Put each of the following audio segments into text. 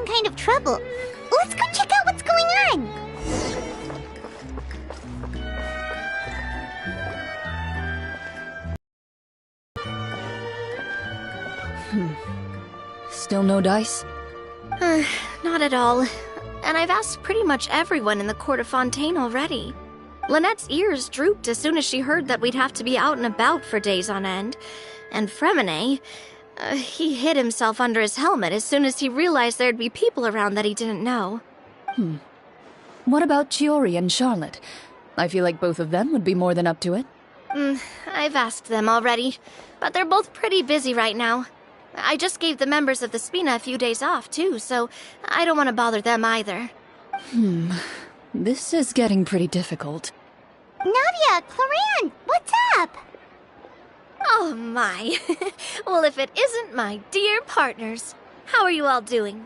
some kind of trouble. Let's go check out what's going on! Still no dice? Not at all. And I've asked pretty much everyone in the court of Fontaine already. Lynette's ears drooped as soon as she heard that we'd have to be out and about for days on end. And Fremine, he hid himself under his helmet as soon as he realized there'd be people around that he didn't know. What about Chiori and Charlotte? I feel like both of them would be more than up to it. I've asked them already, but they're both pretty busy right now. I just gave the members of the Spina a few days off, too, so I don't want to bother them either. This is getting pretty difficult. Navia, Clorinde, what's up? Oh my. Well, if it isn't my dear partners. How are you all doing?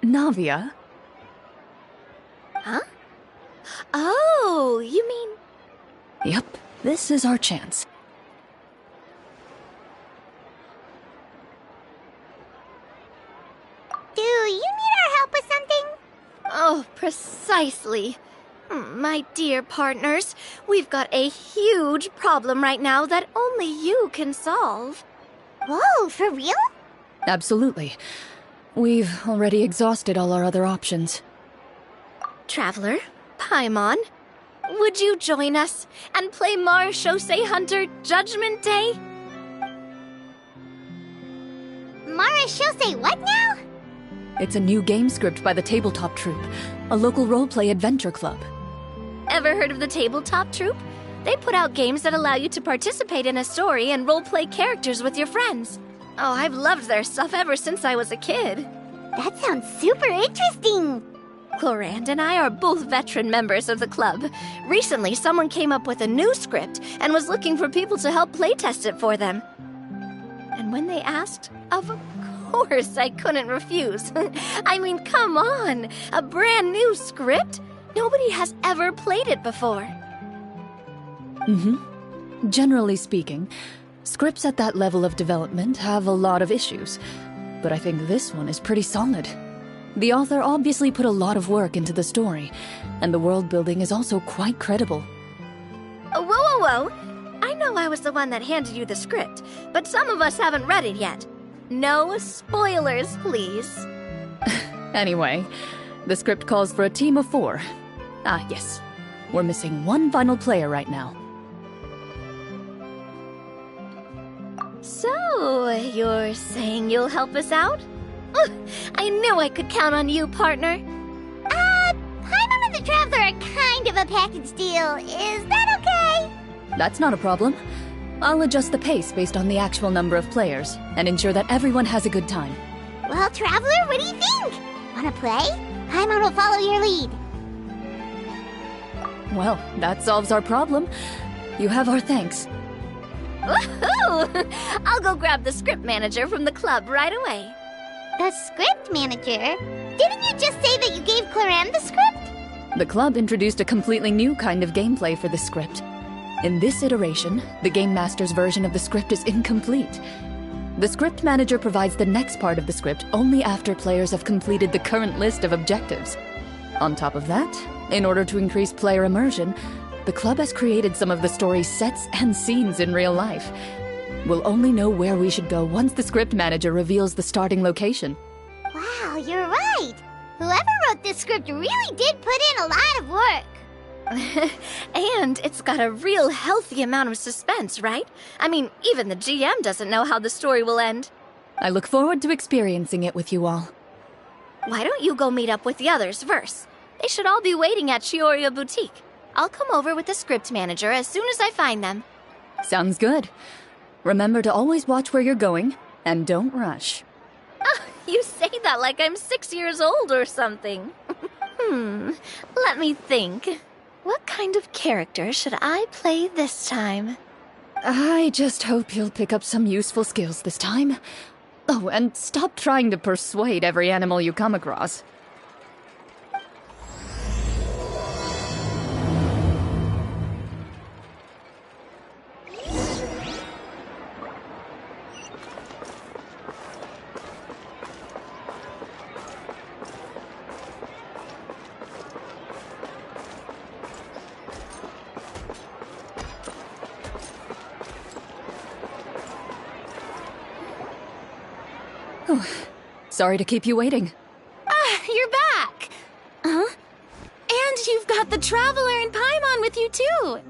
Navia? Huh? Oh, you mean... Yep, this is our chance. Do you need our help with something? Oh, precisely. My dear partners, we've got a huge problem right now that only you can solve. Whoa, for real? Absolutely. We've already exhausted all our other options. Traveler, Paimon, would you join us and play Marechaussee Hunter Judgment Day? Marechaussee what now? It's a new game script by the Tabletop Troupe, a local roleplay adventure club. Ever heard of the Tabletop Troupe? They put out games that allow you to participate in a story and roleplay characters with your friends. Oh, I've loved their stuff ever since I was a kid. That sounds super interesting. Clorinde and I are both veteran members of the club. Recently, someone came up with a new script and was looking for people to help playtest it for them. And when they asked, of course I couldn't refuse. I mean, come on! A brand new script? Nobody has ever played it before. Generally speaking, scripts at that level of development have a lot of issues, but I think this one is pretty solid. The author obviously put a lot of work into the story, and the world building is also quite credible. Whoa! I know I was the one that handed you the script, but some of us haven't read it yet. No spoilers, please. Anyway, the script calls for a team of 4. Ah, yes. We're missing one final player right now. So, you're saying you'll help us out? I knew I could count on you, partner. Paimon and the Traveler are kind of a package deal. Is that okay? That's not a problem. I'll adjust the pace based on the actual number of players, and ensure that everyone has a good time. Well, Traveler, what do you think? Wanna play? Paimon will follow your lead. Well, that solves our problem. You have our thanks. Woohoo! I'll go grab the script manager from the club right away. The script manager? Didn't you just say that you gave Clorinde the script? The club introduced a completely new kind of gameplay for the script. In this iteration, the Game Master's version of the script is incomplete. The script manager provides the next part of the script only after players have completed the current list of objectives. On top of that, in order to increase player immersion, the club has created some of the story's sets and scenes in real life. We'll only know where we should go once the script manager reveals the starting location. Wow, you're right. Whoever wrote this script really did put in a lot of work. And it's got a real healthy amount of suspense, right? I mean, even the GM doesn't know how the story will end. I look forward to experiencing it with you all. Why don't you go meet up with the others first? They should all be waiting at Chioria Boutique. I'll come over with the script manager as soon as I find them. Sounds good. Remember to always watch where you're going, and don't rush. You say that like I'm 6 years old or something. Let me think. What kind of character should I play this time? I just hope you'll pick up some useful skills this time. Oh, and stop trying to persuade every animal you come across. Sorry to keep you waiting. Ah, you're back! Huh? And you've got the Traveler and Paimon with you, too!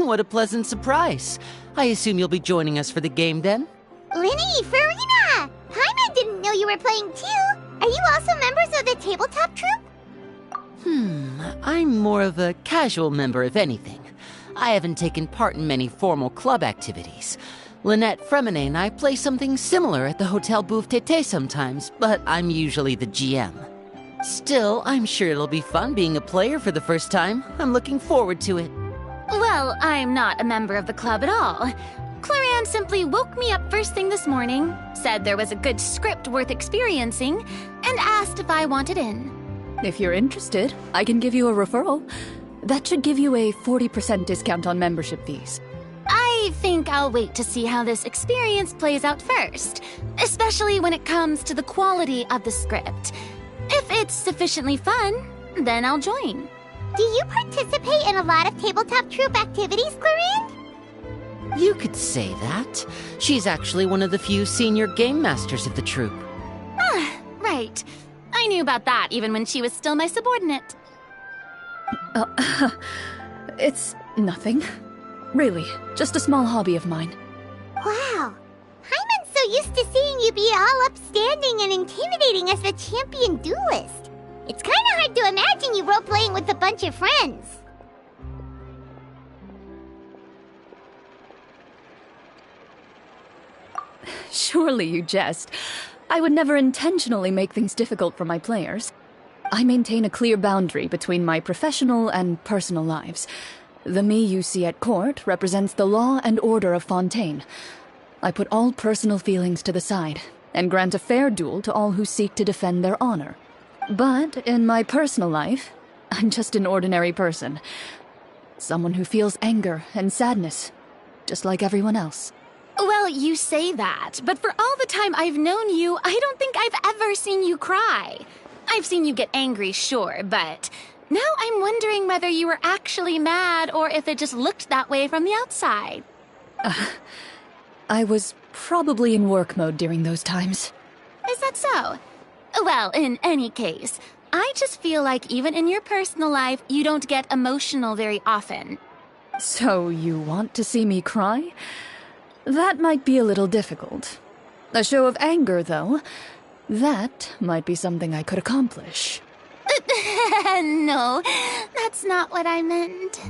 What a pleasant surprise. I assume you'll be joining us for the game then? Linny, Farina! Paimon didn't know you were playing too! Are you also members of the tabletop troupe? I'm more of a casual member if anything. I haven't taken part in many formal club activities. Lynette Fremine and I play something similar at the Hotel Bouffe Tété sometimes, but I'm usually the GM. Still, I'm sure it'll be fun being a player for the first time. I'm looking forward to it. Well, I'm not a member of the club at all. Clorinde simply woke me up first thing this morning, said there was a good script worth experiencing, and asked if I wanted in. If you're interested, I can give you a referral. That should give you a 40% discount on membership fees. I think I'll wait to see how this experience plays out first, especially when it comes to the quality of the script. If it's sufficiently fun, then I'll join. Do you participate in a lot of tabletop troupe activities, Clorinde? You could say that. She's actually one of the few senior game masters of the troupe. Ah, right. I knew about that even when she was still my subordinate. It's nothing. Really, just a small hobby of mine. Wow. Paimon's so used to seeing you be all upstanding and intimidating as the champion duelist. It's kind of hard to imagine you role-playing with a bunch of friends. Surely you jest. I would never intentionally make things difficult for my players. I maintain a clear boundary between my professional and personal lives. The me you see at court represents the law and order of Fontaine. I put all personal feelings to the side and grant a fair duel to all who seek to defend their honor. But in my personal life, I'm just an ordinary person. Someone who feels anger and sadness, just like everyone else. Well, you say that, but for all the time I've known you, I don't think I've ever seen you cry. I've seen you get angry, sure, but now I'm wondering whether you were actually mad or if it just looked that way from the outside. I was probably in work mode during those times. Is that so? Well, in any case, I just feel like even in your personal life, you don't get emotional very often. So you want to see me cry? That might be a little difficult. A show of anger, though, that might be something I could accomplish. No, that's not what I meant.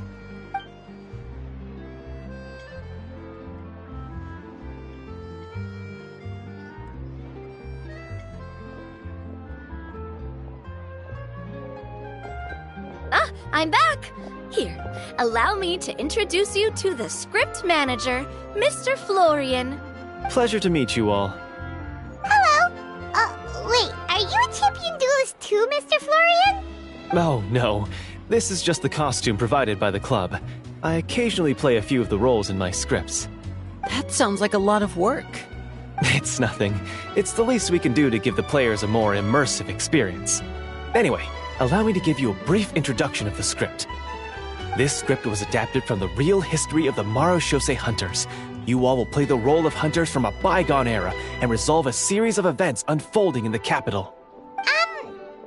Ah, I'm back! Here, allow me to introduce you to the script manager, Mr. Florian. Pleasure to meet you all. Hello. Wait, are you a champion duelist too, Mr. Florian? Oh, no. This is just the costume provided by the club. I occasionally play a few of the roles in my scripts. That sounds like a lot of work. It's nothing. It's the least we can do to give the players a more immersive experience. Anyway, allow me to give you a brief introduction of the script. This script was adapted from the real history of the Marechaussee Hunters. You all will play the role of hunters from a bygone era and resolve a series of events unfolding in the capital.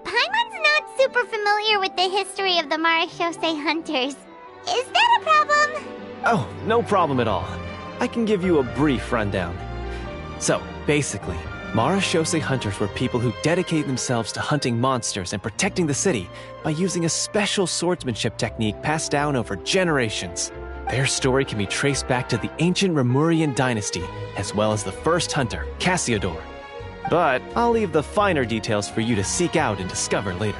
Paimon's not super familiar with the history of the Marechaussee Hunters. Is that a problem? Oh, no problem at all. I can give you a brief rundown. So, basically, Marechaussee Hunters were people who dedicated themselves to hunting monsters and protecting the city by using a special swordsmanship technique passed down over generations. Their story can be traced back to the ancient Remurian dynasty, as well as the first hunter, Cassiodor. But I'll leave the finer details for you to seek out and discover later.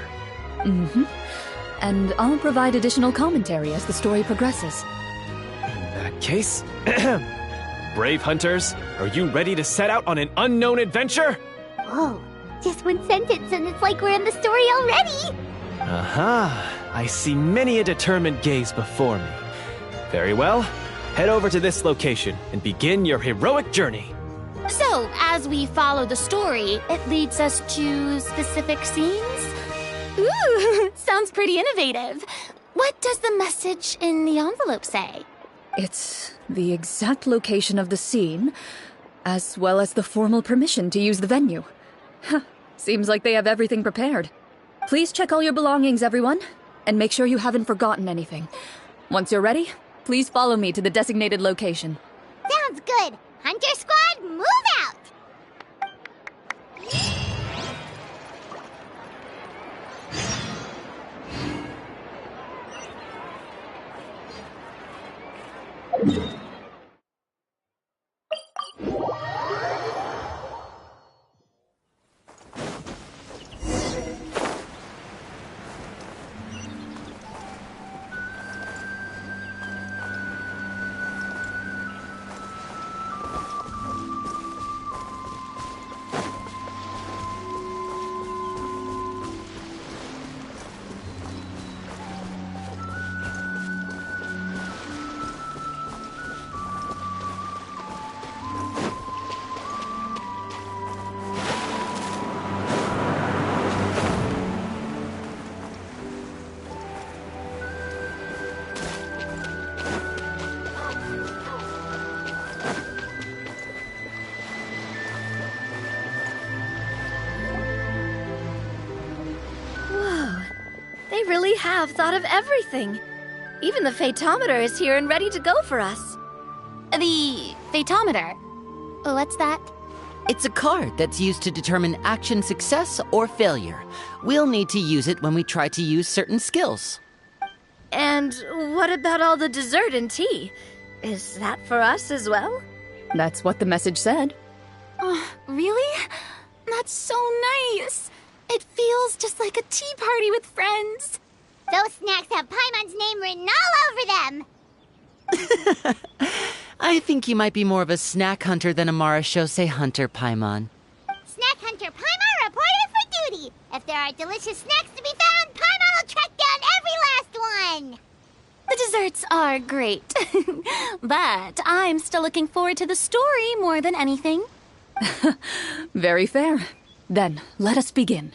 Mm-hmm. And I'll provide additional commentary as the story progresses. In that case, brave hunters, are you ready to set out on an unknown adventure? Whoa, just one sentence and it's like we're in the story already! Aha, I see many a determined gaze before me. Very well, head over to this location and begin your heroic journey. So, as we follow the story, it leads us to specific scenes? Ooh, sounds pretty innovative. What does the message in the envelope say? It's the exact location of the scene, as well as the formal permission to use the venue. Seems like they have everything prepared. Please check all your belongings, everyone, and make sure you haven't forgotten anything. Once you're ready, please follow me to the designated location. Sounds good. Hunter Squad, move out! They really have thought of everything. Even the Fatometer is here and ready to go for us. The Fatometer? What's that? It's a card that's used to determine action success or failure. We'll need to use it when we try to use certain skills. And what about all the dessert and tea? Is that for us as well? That's what the message said. Really? That's so nice. It feels just like a tea party with friends. Those snacks have Paimon's name written all over them. I think you might be more of a snack hunter than a Marachose hunter, Paimon. Snack Hunter Paimon reported for duty. If there are delicious snacks to be found, Paimon will track down every last one. The desserts are great. But I'm still looking forward to the story more than anything. Very fair. Then, let us begin.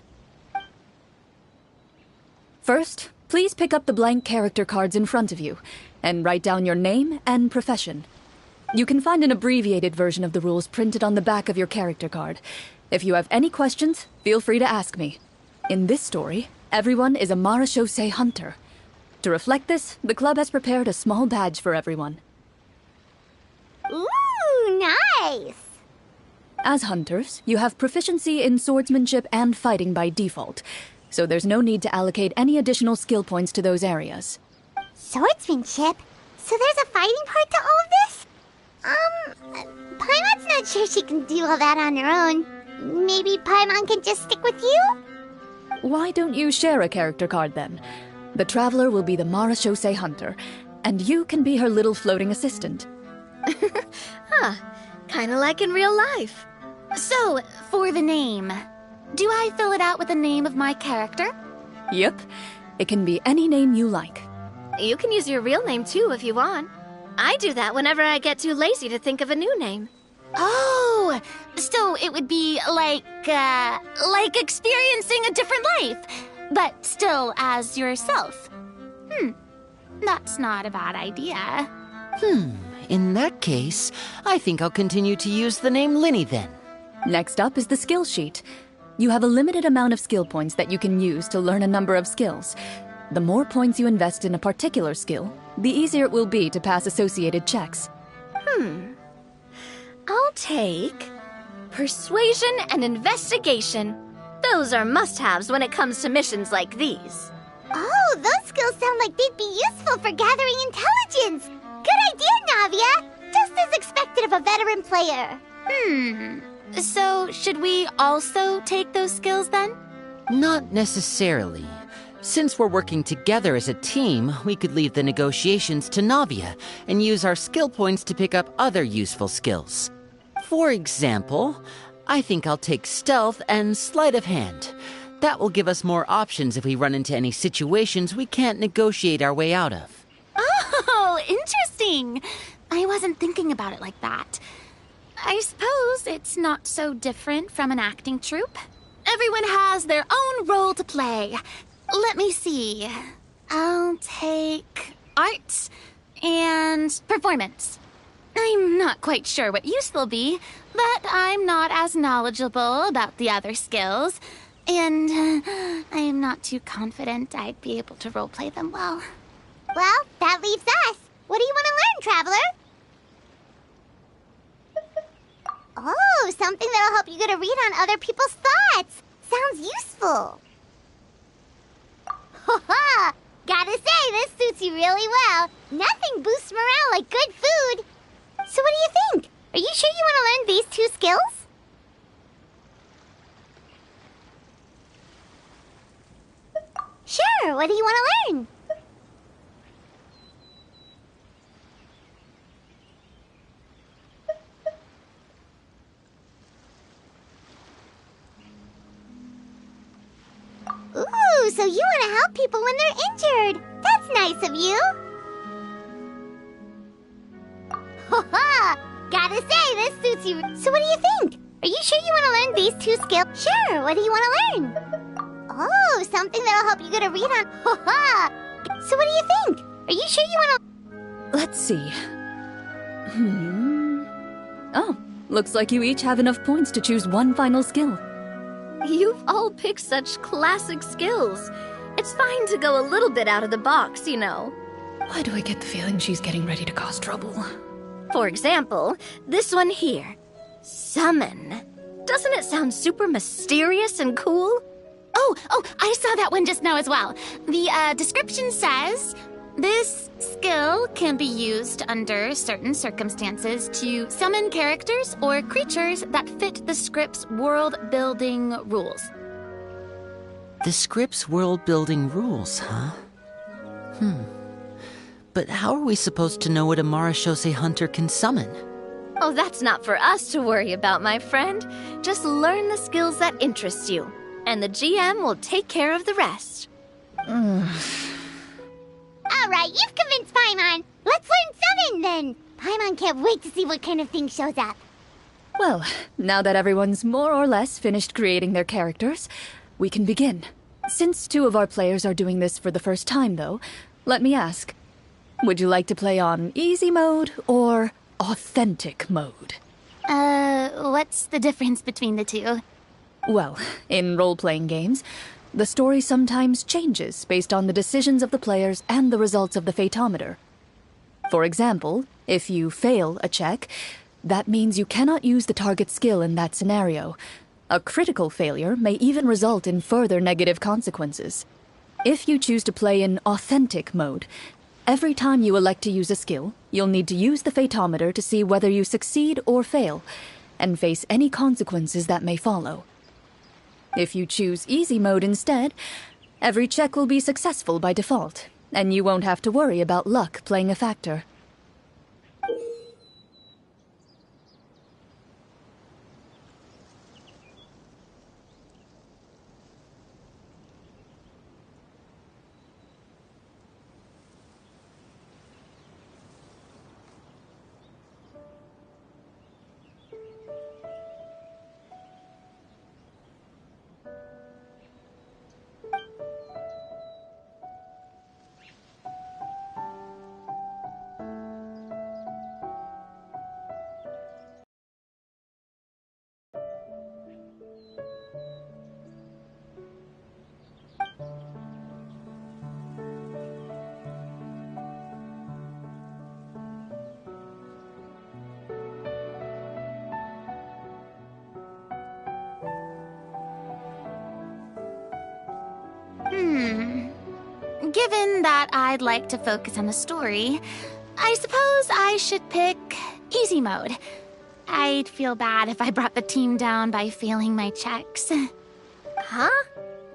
First, please pick up the blank character cards in front of you, and write down your name and profession. You can find an abbreviated version of the rules printed on the back of your character card. If you have any questions, feel free to ask me. In this story, everyone is a Marachose hunter. To reflect this, the club has prepared a small badge for everyone. Ooh, nice. As hunters, you have proficiency in swordsmanship and fighting by default, so there's no need to allocate any additional skill points to those areas. Swordsmanship? So there's a fighting part to all of this? Paimon's not sure she can do all that on her own. Maybe Paimon can just stick with you? Why don't you share a character card then? The Traveler will be the Marachose hunter, and you can be her little floating assistant. Kinda like in real life. So, for the name, do I fill it out with the name of my character? Yep, it can be any name you like. You can use your real name too if you want. I do that whenever I get too lazy to think of a new name. Oh, so it would be like experiencing a different life, but still as yourself. That's not a bad idea. In that case, I think I'll continue to use the name Linny then. Next up is the skill sheet. You have a limited amount of skill points that you can use to learn a number of skills. The more points you invest in a particular skill, the easier it will be to pass associated checks. I'll take Persuasion and Investigation. Those are must-haves when it comes to missions like these. Oh, those skills sound like they'd be useful for gathering intelligence. Good idea, Navia. Just as expected of a veteran player. So, should we also take those skills then? Not necessarily. Since we're working together as a team, we could leave the negotiations to Navia and use our skill points to pick up other useful skills. For example, I think I'll take Stealth and Sleight of Hand. That will give us more options if we run into any situations we can't negotiate our way out of. Oh, interesting. I wasn't thinking about it like that. I suppose it's not so different from an acting troupe. Everyone has their own role to play. Let me see. I'll take arts and performance. I'm not quite sure what use they'll be, but I'm not as knowledgeable about the other skills, and I am not too confident I'd be able to roleplay them well. Well, that leaves us. What do you want to learn, Traveler? Oh, something that'll help you get a read on other people's thoughts. Sounds useful. Ha! Gotta say, this suits you really well. Nothing boosts morale like good food. So what do you think? Are you sure you want to learn these 2 skills? Sure, what do you want to learn? Ooh, so you want to help people when they're injured. That's nice of you. Ha! Gotta say, this suits you. So what do you think? Are you sure you want to learn these 2 skills? Sure, what do you want to learn? Oh, something that'll help you get a read on. Ha! So what do you think? Are you sure you want to... Let's see. Oh, looks like you each have enough points to choose one final skill. You've all picked such classic skills. It's fine to go a little bit out of the box, you know. Why do I get the feeling she's getting ready to cause trouble? For example, this one here. Summon. Doesn't it sound super mysterious and cool? Oh, I saw that one just now as well. The description says, this skill can be used under certain circumstances to summon characters or creatures that fit the script's world-building rules. The script's world-building rules, huh? But how are we supposed to know what a Marashose hunter can summon? Oh, that's not for us to worry about, my friend. Just learn the skills that interest you, and the GM will take care of the rest. All right, you've convinced Paimon. Let's learn summon, then. Paimon can't wait to see what kind of thing shows up. Well, now that everyone's more or less finished creating their characters, we can begin. Since 2 of our players are doing this for the first time, though, let me ask, would you like to play on easy mode or authentic mode? What's the difference between the 2? Well, in role-playing games, the story sometimes changes based on the decisions of the players and the results of the Fatometer. For example, if you fail a check, that means you cannot use the target skill in that scenario. A critical failure may even result in further negative consequences. If you choose to play in authentic mode, every time you elect to use a skill, you'll need to use the Fatometer to see whether you succeed or fail, and face any consequences that may follow. If you choose easy mode instead, every check will be successful by default, and you won't have to worry about luck playing a factor. Given that I'd like to focus on the story, I suppose I should pick easy mode. I'd feel bad if I brought the team down by failing my checks. Huh?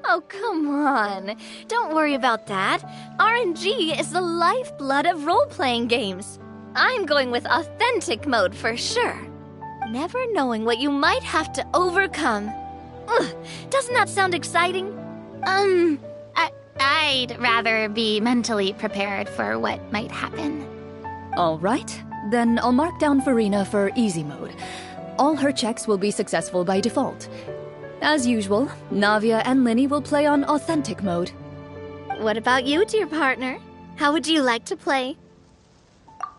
Oh, come on. Don't worry about that. RNG is the lifeblood of role-playing games. I'm going with authentic mode for sure. Never knowing what you might have to overcome. Ugh, doesn't that sound exciting? I'd rather be mentally prepared for what might happen. All right, then I'll mark down Farina for easy mode. All her checks will be successful by default. As usual, Navia and Linny will play on authentic mode. What about you, dear partner? How would you like to play?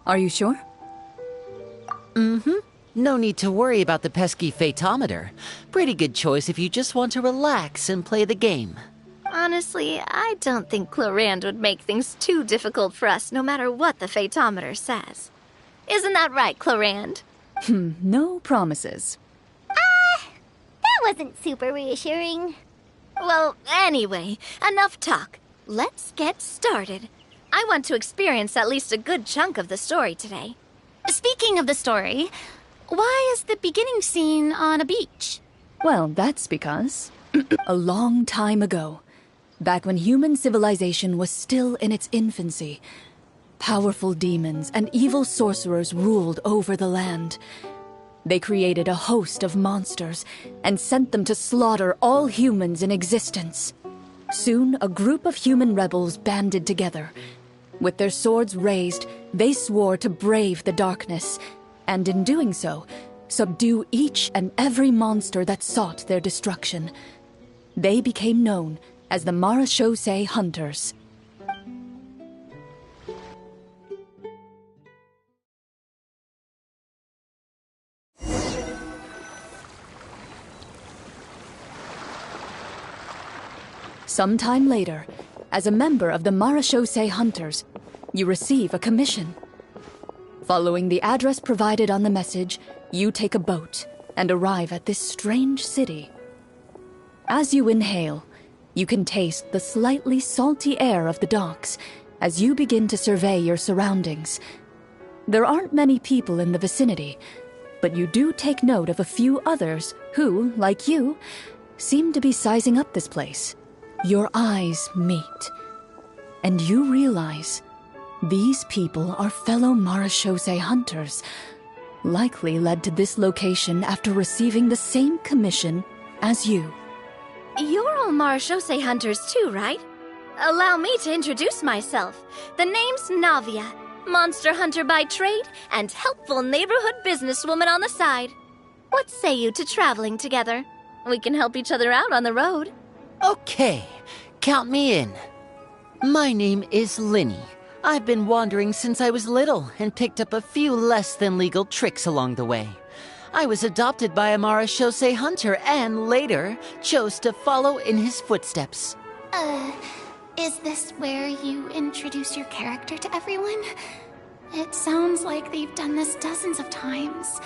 Are you sure? No need to worry about the pesky fatometer. Pretty good choice if you just want to relax and play the game. Honestly, I don't think Clorinde would make things too difficult for us, no matter what the fatometer says. Isn't that right, Clorinde? No promises. That wasn't super reassuring. Well, anyway, enough talk. Let's get started. I want to experience at least a good chunk of the story today. Speaking of the story, why is the beginning scene on a beach? Well, that's because a long time ago, back when human civilization was still in its infancy, powerful demons and evil sorcerers ruled over the land. They created a host of monsters and sent them to slaughter all humans in existence. Soon, a group of human rebels banded together. With their swords raised, they swore to brave the darkness, and in doing so, subdue each and every monster that sought their destruction. They became known as the Marachose Hunters. Sometime later, as a member of the Marachose Hunters, you receive a commission. Following the address provided on the message, you take a boat and arrive at this strange city. As you inhale, you can taste the slightly salty air of the docks as you begin to survey your surroundings. There aren't many people in the vicinity, but you do take note of a few others who, like you, seem to be sizing up this place. Your eyes meet, and you realize these people are fellow Marachose Hunters, likely led to this location after receiving the same commission as you. You're all Marachose Hunters too, right? Allow me to introduce myself. The name's Navia, monster hunter by trade and helpful neighborhood businesswoman on the side. What say you to traveling together? We can help each other out on the road. Okay, count me in. My name is Linny. I've been wandering since I was little and picked up a few less than legal tricks along the way. I was adopted by a Marachose hunter and later chose to follow in his footsteps. Is this where you introduce your character to everyone? It sounds like they've done this dozens of times.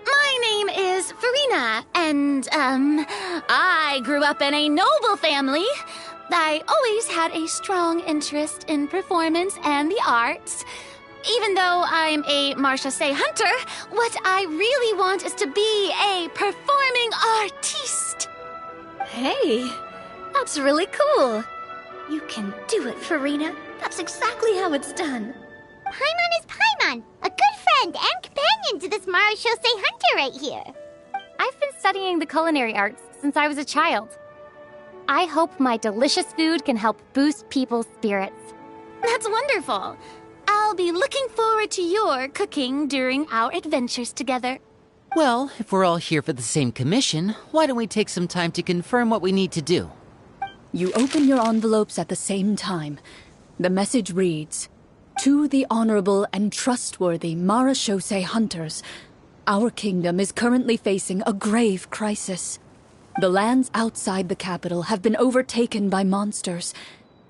My name is Farina, and, I grew up in a noble family. I always had a strong interest in performance and the arts. Even though I'm a Marachose hunter, what I really want is to be a performing artiste. Hey, that's really cool. You can do it, Farina. That's exactly how it's done. Paimon is Paimon, a good friend and companion to this Marachose hunter right here. I've been studying the culinary arts since I was a child. I hope my delicious food can help boost people's spirits. That's wonderful. I'll be looking forward to your cooking during our adventures together. Well, if we're all here for the same commission, why don't we take some time to confirm what we need to do? You open your envelopes at the same time. The message reads, "To the honorable and trustworthy Marachose Hunters, our kingdom is currently facing a grave crisis. The lands outside the capital have been overtaken by monsters,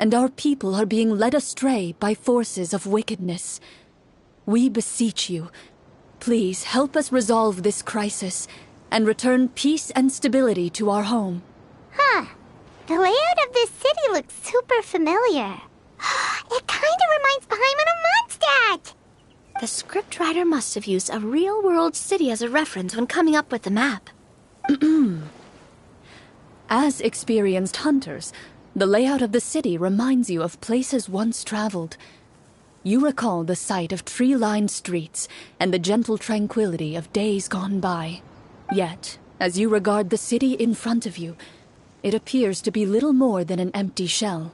and our people are being led astray by forces of wickedness. We beseech you, please help us resolve this crisis and return peace and stability to our home." The layout of this city looks super familiar. It kind of reminds Paimon of Mondstadt. The scriptwriter must have used a real-world city as a reference when coming up with the map. As experienced hunters, the layout of the city reminds you of places once traveled. You recall the sight of tree-lined streets and the gentle tranquility of days gone by. Yet, as you regard the city in front of you, it appears to be little more than an empty shell.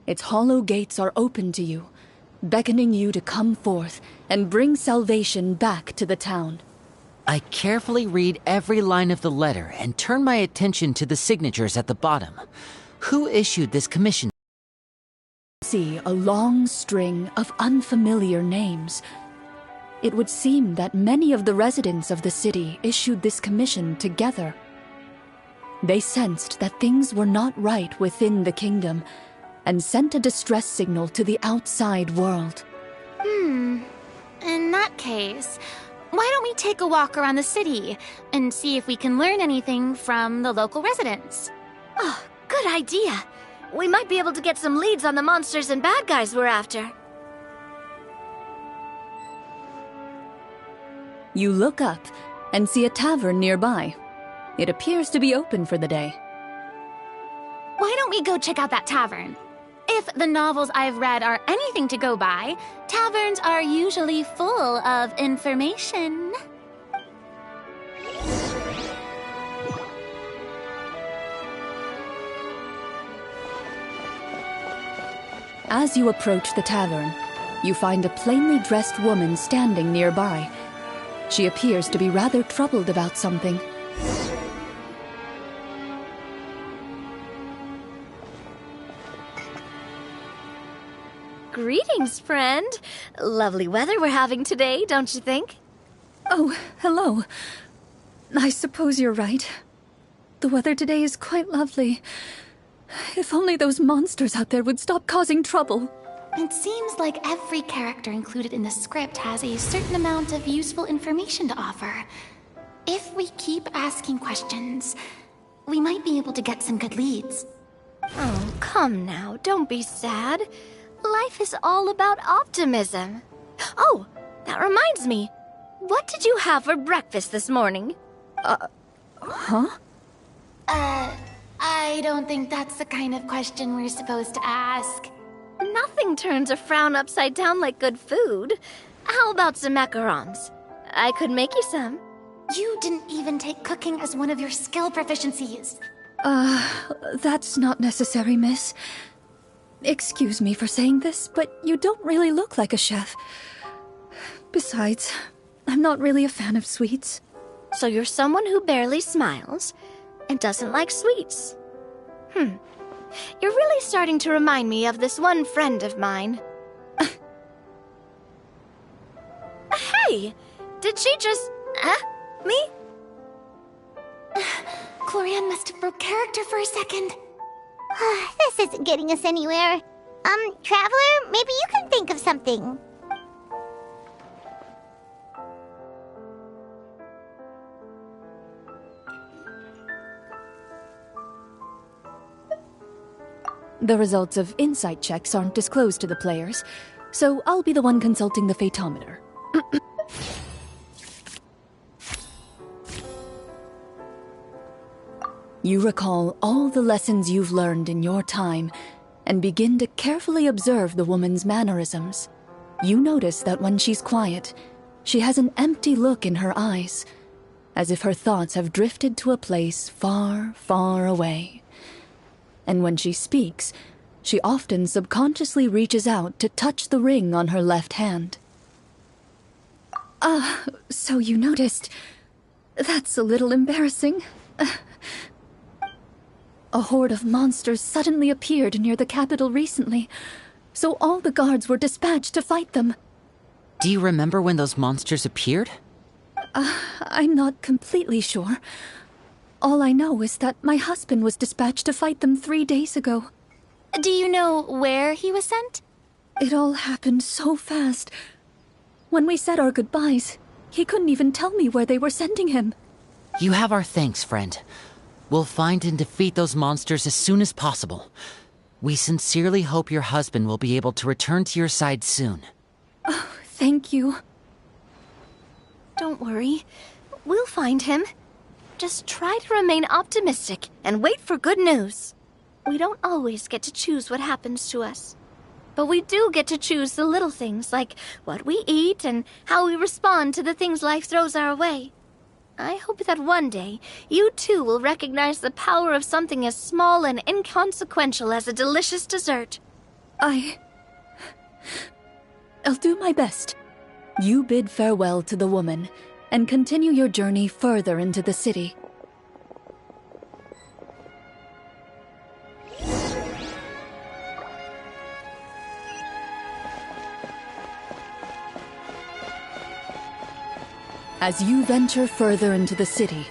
Its hollow gates are open to you, beckoning you to come forth and bring salvation back to the town. I carefully read every line of the letter and turn my attention to the signatures at the bottom. Who issued this commission? See a long string of unfamiliar names. it would seem that many of the residents of the city issued this commission together. They sensed that things were not right within the kingdom and sent a distress signal to the outside world. In that case, why don't we take a walk around the city and see if we can learn anything from the local residents? Oh, good idea. We might be able to get some leads on the monsters and bad guys we're after. You look up and see a tavern nearby. It appears to be open for the day. Why don't we go check out that tavern? If the novels I've read are anything to go by, taverns are usually full of information. As you approach the tavern, you find a plainly dressed woman standing nearby. She appears to be rather troubled about something. Greetings, friend. Lovely weather we're having today, don't you think? Oh, hello. I suppose you're right. The weather today is quite lovely. If only those monsters out there would stop causing trouble. It seems like every character included in the script has a certain amount of useful information to offer. If we keep asking questions, we might be able to get some good leads. Oh, come now, don't be sad. Life is all about optimism. Oh, that reminds me. What did you have for breakfast this morning? I don't think that's the kind of question we're supposed to ask. Nothing turns a frown upside down like good food. How about some macarons? I could make you some. You didn't even take cooking as one of your skill proficiencies. That's not necessary, miss. Excuse me for saying this, but you don't really look like a chef. Besides, I'm not really a fan of sweets. So you're someone who barely smiles and doesn't like sweets. You're really starting to remind me of this one friend of mine. Hey! Did she just... me? Clorinde must have broke character for a second. This isn't getting us anywhere. Traveler, maybe you can think of something. The results of insight checks aren't disclosed to the players, so I'll be the one consulting the fatometer. You recall all the lessons you've learned in your time and begin to carefully observe the woman's mannerisms. You notice that when she's quiet, she has an empty look in her eyes, as if her thoughts have drifted to a place far, far away. And when she speaks, she often subconsciously reaches out to touch the ring on her left hand. So you noticed. That's a little embarrassing. A horde of monsters suddenly appeared near the capital recently, so all the guards were dispatched to fight them. Do you remember when those monsters appeared? I'm not completely sure. All I know is that my husband was dispatched to fight them 3 days ago. Do you know where he was sent? It all happened so fast. When we said our goodbyes, he couldn't even tell me where they were sending him. You have our thanks, friend. We'll find and defeat those monsters as soon as possible. We sincerely hope your husband will be able to return to your side soon. Oh, thank you. Don't worry. We'll find him. Just try to remain optimistic and wait for good news. We don't always get to choose what happens to us. But we do get to choose the little things, like what we eat and how we respond to the things life throws our way. I hope that one day, you too will recognize the power of something as small and inconsequential as a delicious dessert. I'll do my best. You bid farewell to the woman and continue your journey further into the city. As you venture further into the city,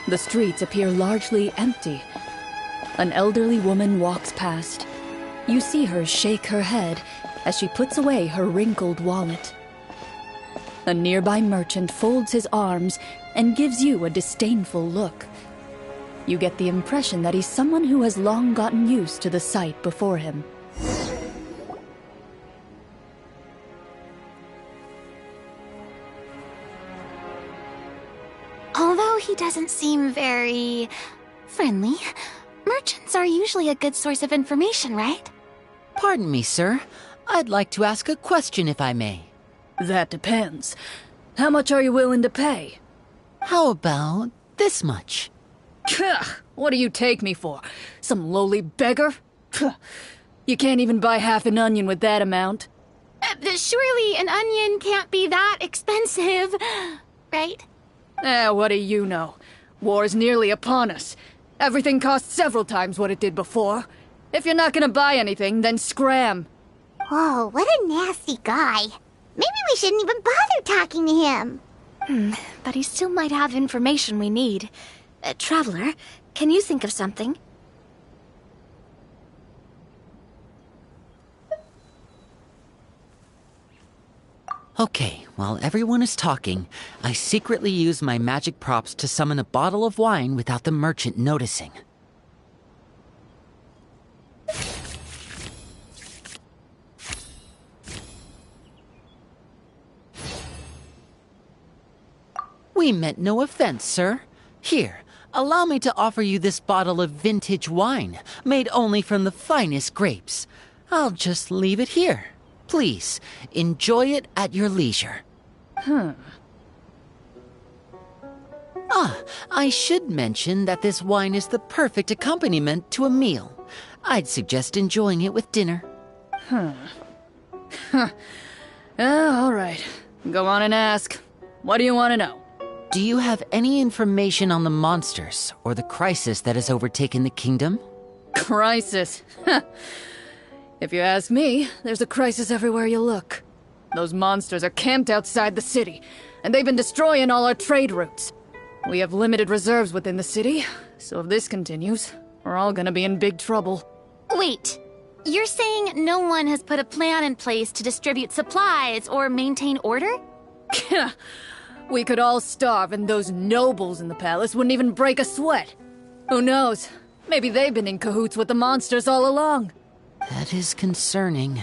the streets appear largely empty. An elderly woman walks past. You see her shake her head as she puts away her wrinkled wallet. A nearby merchant folds his arms and gives you a disdainful look. You get the impression that he's someone who has long gotten used to the sight before him. Although he doesn't seem very friendly, merchants are usually a good source of information, right? Pardon me, sir. I'd like to ask a question if I may. That depends. How much are you willing to pay? How about this much? What do you take me for? Some lowly beggar? You can't even buy half an onion with that amount. Surely an onion can't be that expensive, right? What do you know? War's nearly upon us. Everything costs several times what it did before. If you're not gonna buy anything, then scram. Whoa, what a nasty guy. Maybe we shouldn't even bother talking to him. But he still might have information we need. Traveler, can you think of something? Okay, while everyone is talking, I secretly use my magic props to summon a bottle of wine without the merchant noticing. We meant no offense, sir. Here, allow me to offer you this bottle of vintage wine, made only from the finest grapes. I'll just leave it here. Please, enjoy it at your leisure. I should mention that this wine is the perfect accompaniment to a meal. I'd suggest enjoying it with dinner. All right. Go on and ask. What do you want to know? Do you have any information on the monsters or the crisis that has overtaken the kingdom? Crisis? If you ask me, there's a crisis everywhere you look. Those monsters are camped outside the city, and they've been destroying all our trade routes. We have limited reserves within the city, so if this continues, we're all gonna be in big trouble. Wait, you're saying no one has put a plan in place to distribute supplies or maintain order? We could all starve and those nobles in the palace wouldn't even break a sweat. Who knows? Maybe they've been in cahoots with the monsters all along. That is concerning.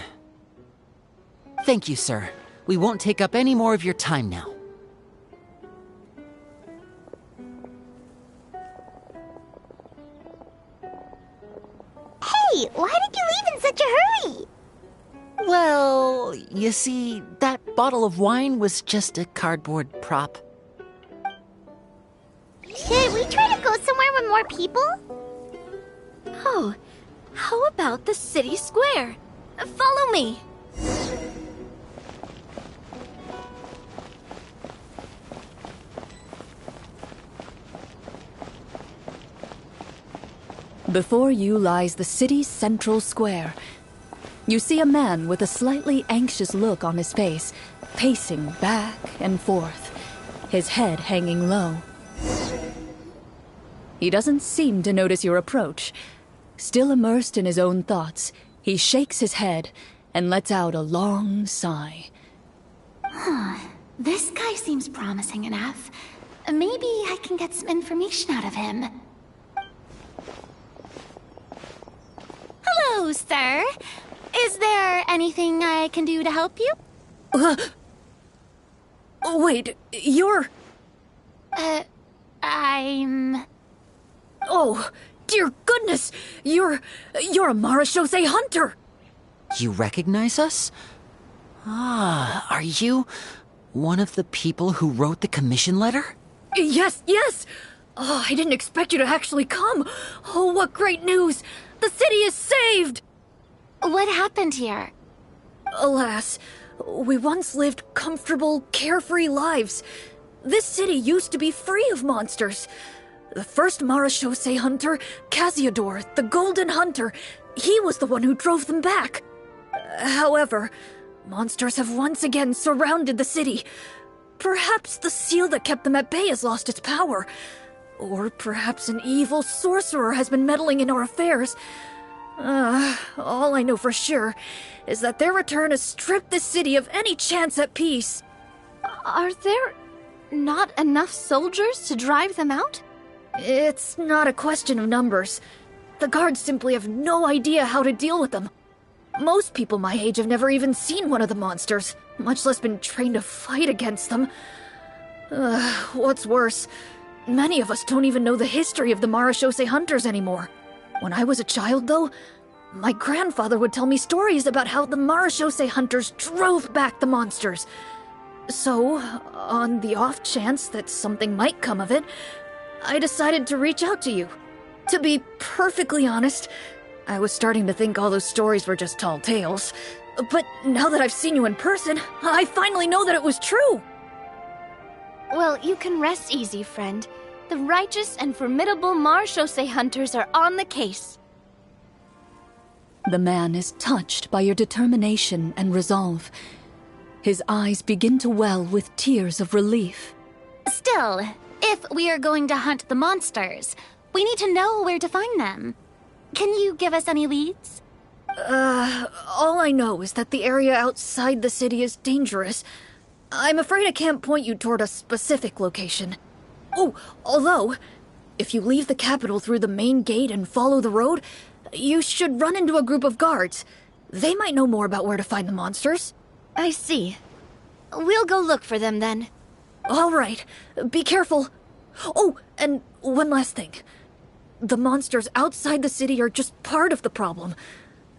Thank you, sir. We won't take up any more of your time now. Hey, why did you leave in such a hurry? Well, you see, that bottle of wine was just a cardboard prop. Should we try to go somewhere with more people? Oh, how about the city square? Follow me. Before you lies the city's central square. You see a man with a slightly anxious look on his face, pacing back and forth, his head hanging low. He doesn't seem to notice your approach. Still immersed in his own thoughts, he shakes his head and lets out a long sigh. This guy seems promising enough. Maybe I can get some information out of him. Hello, sir. Is there anything I can do to help you? Wait, you're... I'm... Oh, dear goodness! You're a Marashose hunter! You recognize us? Ah, are you one of the people who wrote the commission letter? Yes! Oh, I didn't expect you to actually come! Oh, what great news! The city is saved! What happened here? Alas, we once lived comfortable, carefree lives. This city used to be free of monsters. The first Marashose hunter, Casiodor, the Golden Hunter, he was the one who drove them back. However, monsters have once again surrounded the city. Perhaps the seal that kept them at bay has lost its power. Or perhaps an evil sorcerer has been meddling in our affairs. All I know for sure is that their return has stripped the city of any chance at peace. Are there not enough soldiers to drive them out? It's not a question of numbers. The guards simply have no idea how to deal with them. Most people my age have never even seen one of the monsters, much less been trained to fight against them. What's worse, many of us don't even know the history of the Marashose hunters anymore. When I was a child, though, my grandfather would tell me stories about how the Marashose hunters drove back the monsters. So, on the off chance that something might come of it, I decided to reach out to you. To be perfectly honest, I was starting to think all those stories were just tall tales. But now that I've seen you in person, I finally know that it was true! Well, you can rest easy, friend. The righteous and formidable Marashose hunters are on the case. The man is touched by your determination and resolve. His eyes begin to well with tears of relief. Still, if we are going to hunt the monsters, we need to know where to find them. Can you give us any leads? All I know is that the area outside the city is dangerous. I'm afraid I can't point you toward a specific location. Oh, although, if you leave the capital through the main gate and follow the road, you should run into a group of guards. They might know more about where to find the monsters. I see. We'll go look for them then. All right, be careful. Oh, and one last thing. The monsters outside the city are just part of the problem.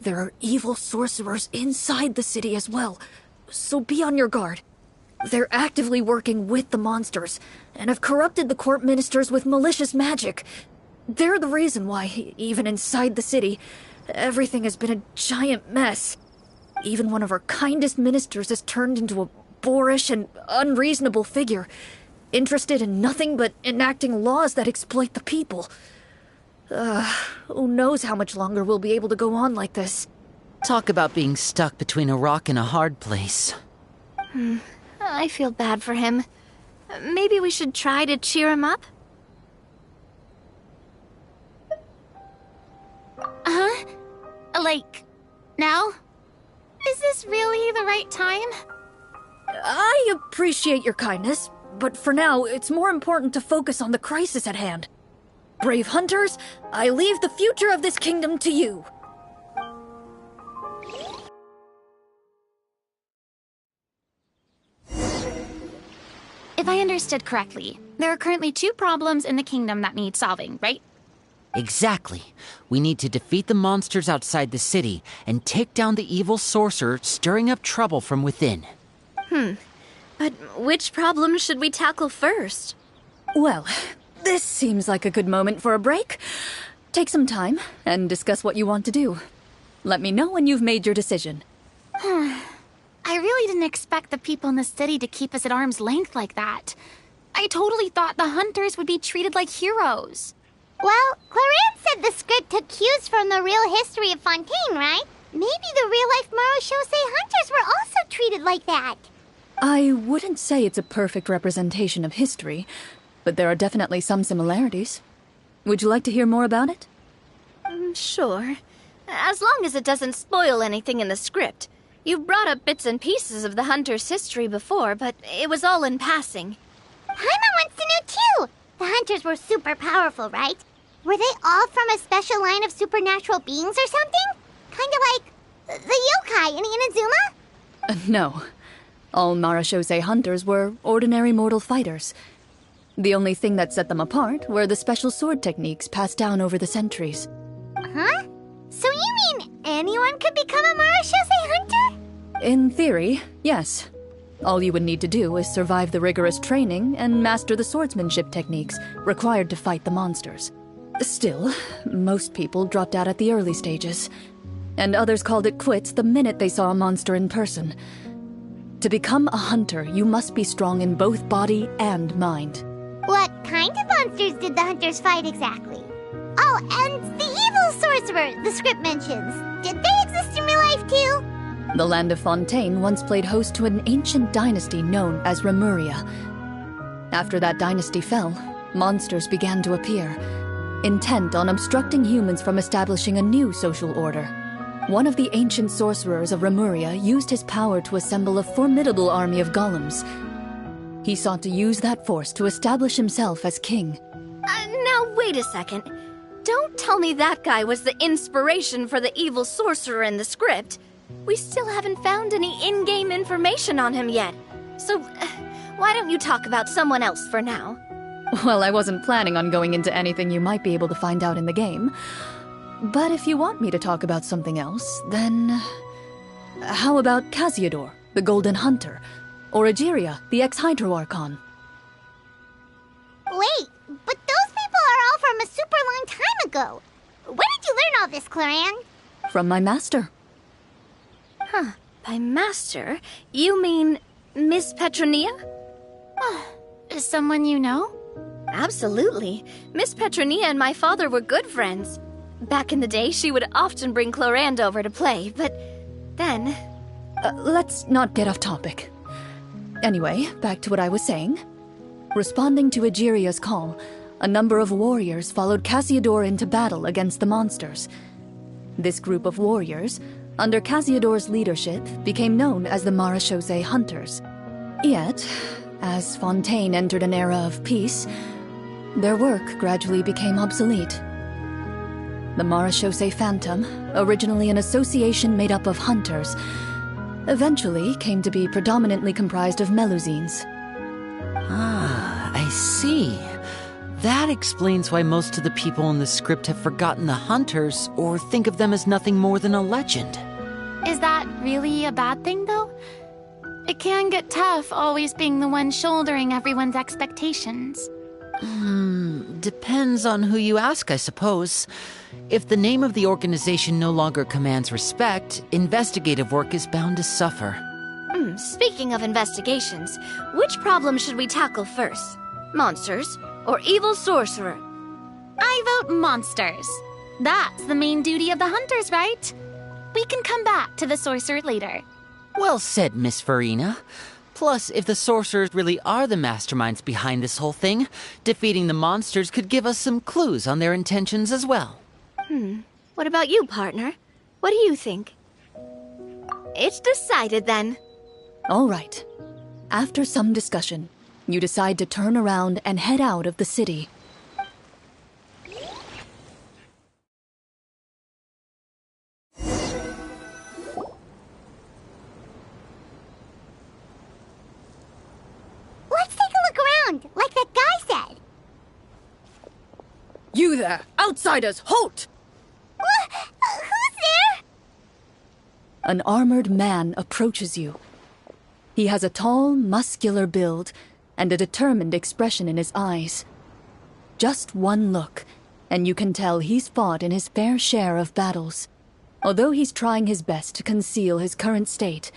There are evil sorcerers inside the city as well, so be on your guard. They're actively working with the monsters, and have corrupted the court ministers with malicious magic. They're the reason why, even inside the city, everything has been a giant mess. Even one of our kindest ministers has turned into a boorish and unreasonable figure, interested in nothing but enacting laws that exploit the people. Who knows how much longer we'll be able to go on like this. Talk about being stuck between a rock and a hard place. I feel bad for him. Maybe we should try to cheer him up? Huh? Like, now? Is this really the right time? I appreciate your kindness, but for now, it's more important to focus on the crisis at hand. Brave hunters, I leave the future of this kingdom to you. If I understood correctly, there are currently 2 problems in the kingdom that need solving, right? Exactly. We need to defeat the monsters outside the city and take down the evil sorcerer stirring up trouble from within. But which problem should we tackle first? Well, this seems like a good moment for a break. Take some time and discuss what you want to do. Let me know when you've made your decision. I really didn't expect the people in the city to keep us at arm's length like that. I totally thought the hunters would be treated like heroes. Well, Clorinde said the script took cues from the real history of Fontaine, right? Maybe the real-life Marashose hunters were also treated like that. I wouldn't say it's a perfect representation of history, but there are definitely some similarities. Would you like to hear more about it? Sure. As long as it doesn't spoil anything in the script. You brought up bits and pieces of the hunter's history before, but it was all in passing. Paimon wants to know too. The hunters were super powerful, right? Were they all from a special line of supernatural beings or something? Kind of like the yokai in Inazuma? No. All Marashose hunters were ordinary mortal fighters. The only thing that set them apart were the special sword techniques passed down over the centuries. Huh? So you mean anyone could become a Marashose hunter? In theory, yes. All you would need to do is survive the rigorous training and master the swordsmanship techniques required to fight the monsters. Still, most people dropped out at the early stages, and others called it quits the minute they saw a monster in person. To become a hunter, you must be strong in both body and mind. What kind of monsters did the hunters fight exactly? Oh, and the evil sorcerer the script mentions. Did they exist in real life too? The land of Fontaine once played host to an ancient dynasty known as Remuria. After that dynasty fell, monsters began to appear, intent on obstructing humans from establishing a new social order. One of the ancient sorcerers of Remuria used his power to assemble a formidable army of golems. He sought to use that force to establish himself as king. Now wait a second. Don't tell me that guy was the inspiration for the evil sorcerer in the script. We still haven't found any in-game information on him yet. So, why don't you talk about someone else for now? Well, I wasn't planning on going into anything you might be able to find out in the game. But if you want me to talk about something else, then... how about Casiodor, the Golden Hunter? Or Egeria, the ex-Hydro Archon? Wait, but those people are all from a super long time ago. Where did you learn all this, Clorinde? From my master. Huh. By master, you mean Miss Petronia? Someone you know? Absolutely. Miss Petronia and my father were good friends. Back in the day, she would often bring Clorinde over to play, but then... Let's not get off topic. Anyway, back to what I was saying. Responding to Egeria's call, a number of warriors followed Casiodor into battle against the monsters. This group of warriors, under Casiodor's leadership, became known as the Marechaussee Hunters. Yet, as Fontaine entered an era of peace, their work gradually became obsolete. The Marechaussee Phantom, originally an association made up of hunters, eventually came to be predominantly comprised of Melusines. Ah, I see. That explains why most of the people in the script have forgotten the hunters or think of them as nothing more than a legend. Is that really a bad thing, though? It can get tough always being the one shouldering everyone's expectations. Depends on who you ask, I suppose. If the name of the organization no longer commands respect, investigative work is bound to suffer. Speaking of investigations, which problem should we tackle first? Monsters or evil sorcerer? I vote monsters. That's the main duty of the hunters, right? We can come back to the sorcerer later. Well said, Miss Farina. Plus, if the sorcerers really are the masterminds behind this whole thing, defeating the monsters could give us some clues on their intentions as well. What about you, partner? What do you think? It's decided then. All right. After some discussion, you decide to turn around and head out of the city. Let's take a look around, like that guy said. You there! Outsiders, halt! Who's there? An armored man approaches you. He has a tall, muscular build and a determined expression in his eyes. Just one look, and you can tell he's fought in his fair share of battles. Although he's trying his best to conceal his current state,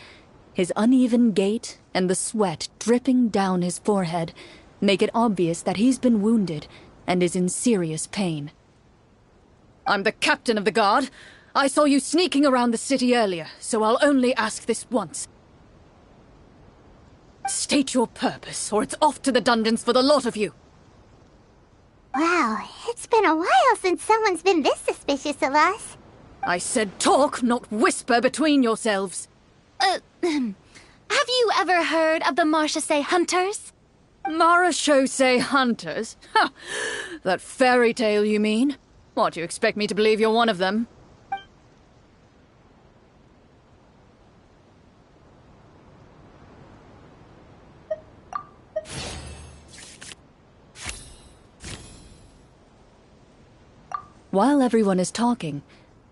his uneven gait and the sweat dripping down his forehead make it obvious that he's been wounded and is in serious pain. I'm the captain of the guard. I saw you sneaking around the city earlier, so I'll only ask this once. State your purpose, or it's off to the dungeons for the lot of you. Wow, it's been a while since someone's been this suspicious of us. I said talk, not whisper between yourselves. Have you ever heard of the Marechaussee Hunters? Marechaussee Hunters? Ha! That fairy tale, you mean? What, you expect me to believe you're one of them? While everyone is talking,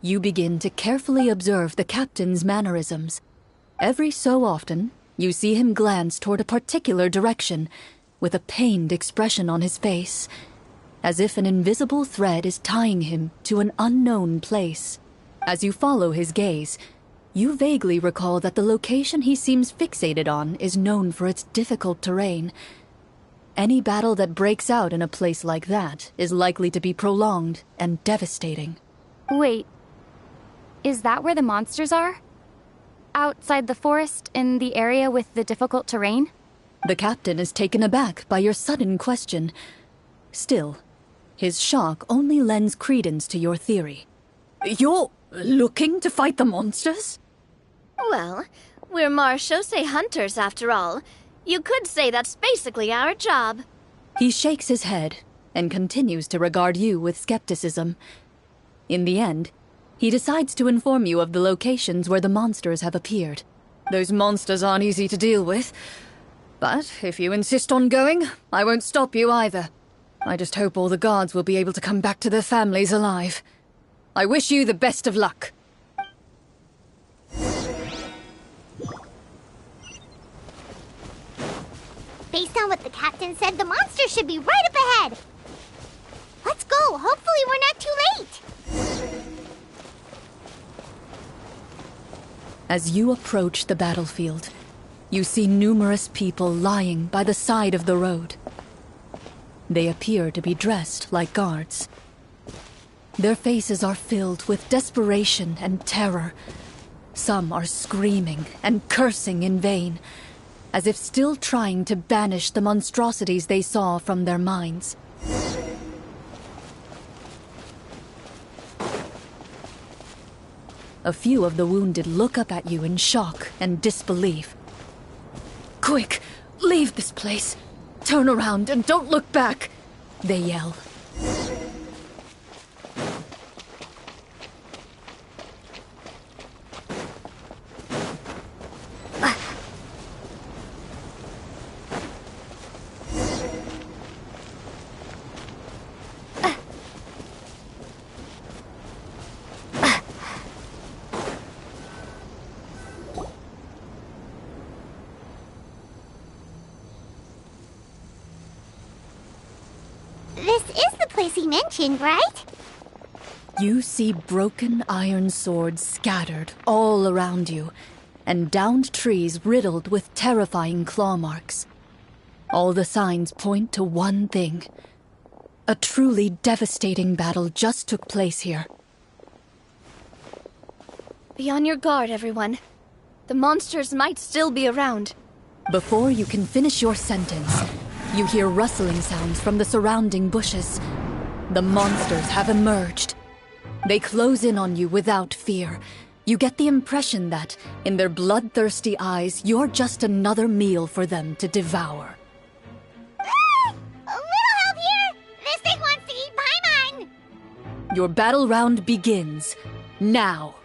you begin to carefully observe the captain's mannerisms. Every so often, you see him glance toward a particular direction, with a pained expression on his face, as if an invisible thread is tying him to an unknown place. As you follow his gaze, you vaguely recall that the location he seems fixated on is known for its difficult terrain. Any battle that breaks out in a place like that is likely to be prolonged and devastating. Wait, is that where the monsters are? outside the forest in the area with the difficult terrain? The captain is taken aback by your sudden question. Still, his shock only lends credence to your theory. You're looking to fight the monsters? Well, we're Marechaussee hunters after all. You could say that's basically our job. He shakes his head and continues to regard you with skepticism. In the end, he decides to inform you of the locations where the monsters have appeared. Those monsters aren't easy to deal with, but if you insist on going, I won't stop you either. I just hope all the guards will be able to come back to their families alive. I wish you the best of luck. Based on what the captain said, the monster should be right up ahead. Let's go. Hopefully we're not too late. As you approach the battlefield, you see numerous people lying by the side of the road. They appear to be dressed like guards. Their faces are filled with desperation and terror. Some are screaming and cursing in vain, as if still trying to banish the monstrosities they saw from their minds. A few of the wounded look up at you in shock and disbelief. Quick, leave this place. Turn around and don't look back, they yell. This is the place he mentioned, right? You see broken iron swords scattered all around you, and downed trees riddled with terrifying claw marks. All the signs point to one thing. A truly devastating battle just took place here. Be on your guard, everyone. The monsters might still be around. Before you can finish your sentence, you hear rustling sounds from the surrounding bushes. The monsters have emerged. They close in on you without fear. You get the impression that, in their bloodthirsty eyes, you're just another meal for them to devour. A little help here! This thing wants to eat Paimon! Your battle round begins now.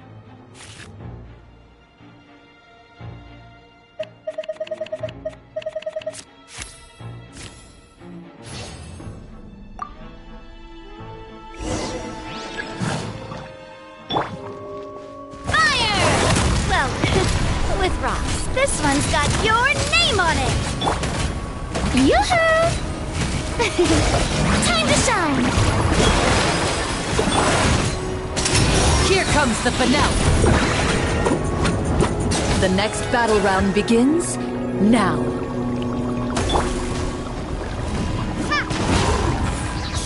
With rocks. This one's got your name on it! Yoo-hoo! Time to shine! Here comes the finale! The next battle round begins now.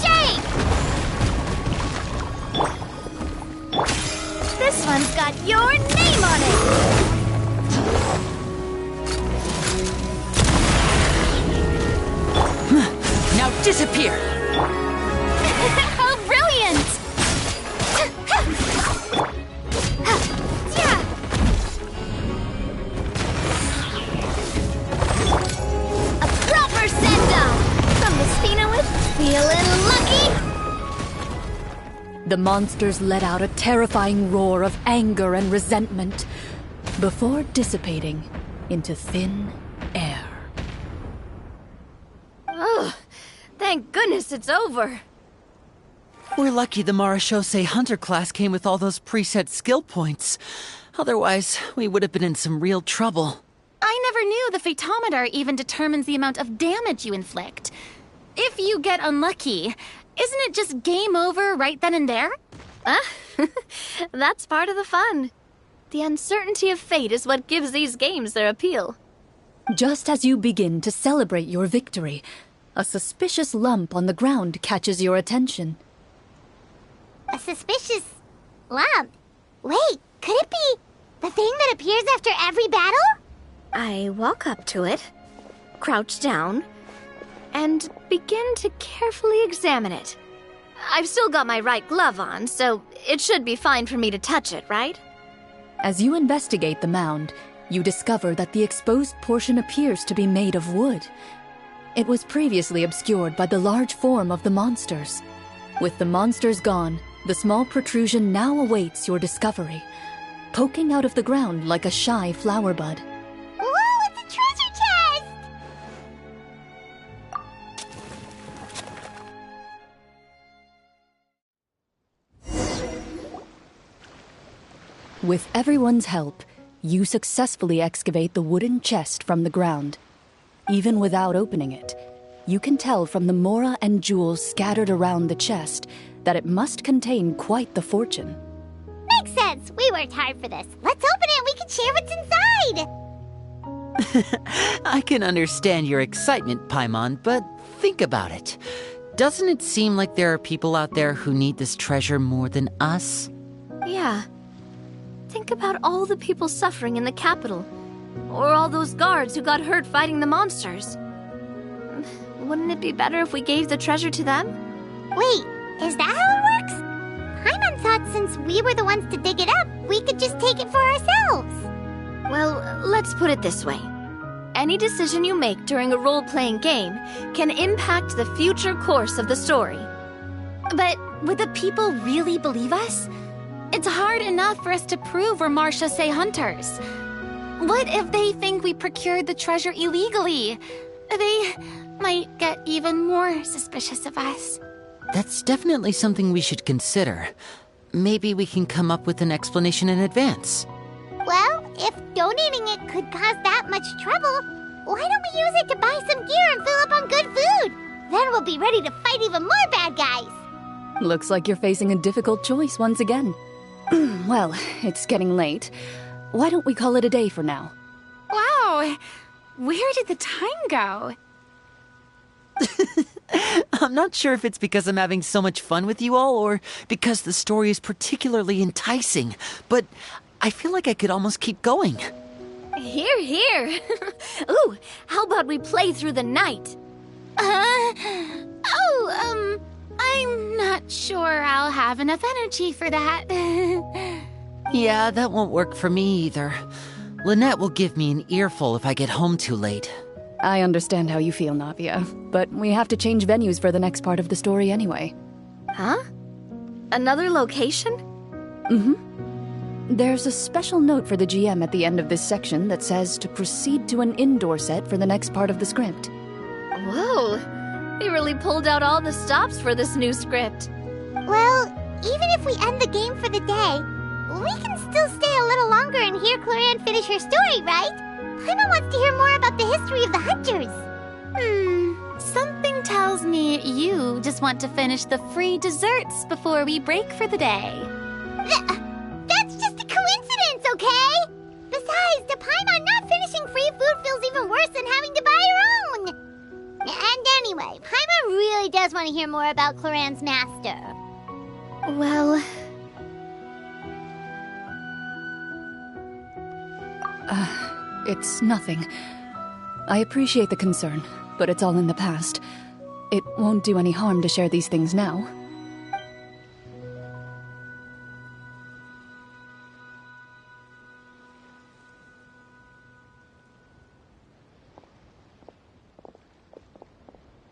Shake! This one's got your name on it! Now disappear! Oh, brilliant! A proper send-off! From the Spinowith, feeling lucky? The monsters let out a terrifying roar of anger and resentment before dissipating into thin air. Ugh, thank goodness it's over. We're lucky the Marechaussee Hunter class came with all those preset skill points. Otherwise, we would have been in some real trouble. I never knew the photometer even determines the amount of damage you inflict. If you get unlucky, isn't it just game over right then and there? That's part of the fun. The uncertainty of fate is what gives these games their appeal. Just as you begin to celebrate your victory, a suspicious lump on the ground catches your attention. A suspicious lump. Wait, could it be The thing that appears after every battle? I walk up to it, crouch down, and begin to carefully examine it. I've still got my right glove on, so it should be fine for me to touch it, right? As you investigate the mound, you discover that the exposed portion appears to be made of wood. It was previously obscured by the large form of the monsters. With the monsters gone, the small protrusion now awaits your discovery, poking out of the ground like a shy flower bud. Whoa, it's a treasure chest! With everyone's help, you successfully excavate the wooden chest from the ground. Even without opening it, you can tell from the mora and jewels scattered around the chest that it must contain quite the fortune. Makes sense. We worked hard for this. Let's open it and we can share what's inside. I can understand your excitement, Paimon, but think about it. Doesn't it seem like there are people out there who need this treasure more than us? Yeah. Think about all the people suffering in the capital, or all those guards who got hurt fighting the monsters. Wouldn't it be better if we gave the treasure to them? Wait, is that how it works? Paimon thought since we were the ones to dig it up, we could just take it for ourselves. Well, let's put it this way. Any decision you make during a role-playing game can impact the future course of the story. But would the people really believe us? It's hard enough for us to prove we're Marchese hunters. What if they think we procured the treasure illegally? They might get even more suspicious of us. That's definitely something we should consider. Maybe we can come up with an explanation in advance. Well, if donating it could cause that much trouble, why don't we use it to buy some gear and fill up on good food? Then we'll be ready to fight even more bad guys. Looks like you're facing a difficult choice once again. Well, it's getting late. Why don't we call it a day for now? Wow, where did the time go? I'm not sure if it's because I'm having so much fun with you all or because the story is particularly enticing, but I feel like I could almost keep going. Here, here. Ooh, how about we play through the night? I'm not sure I'll have enough energy for that. Yeah, that won't work for me either. Lynette will give me an earful if I get home too late. I understand how you feel, Navia, but we have to change venues for the next part of the story anyway. Huh? Another location? There's a special note for the GM at the end of this section that says to proceed to an indoor set for the next part of the script. Whoa, they really pulled out all the stops for this new script. Well, even if we end the game for the day, we can still stay a little longer and hear Clorinde finish her story, right? Paimon wants to hear more about the history of the hunters. Something tells me you just want to finish the free desserts before we break for the day. That's just a coincidence, okay? Besides, to Paimon, not finishing free food feels even worse than having to buy her own. And anyway, Paimon really does want to hear more about Clorinde's master. Well... It's nothing. I appreciate the concern, but it's all in the past. It won't do any harm to share these things now.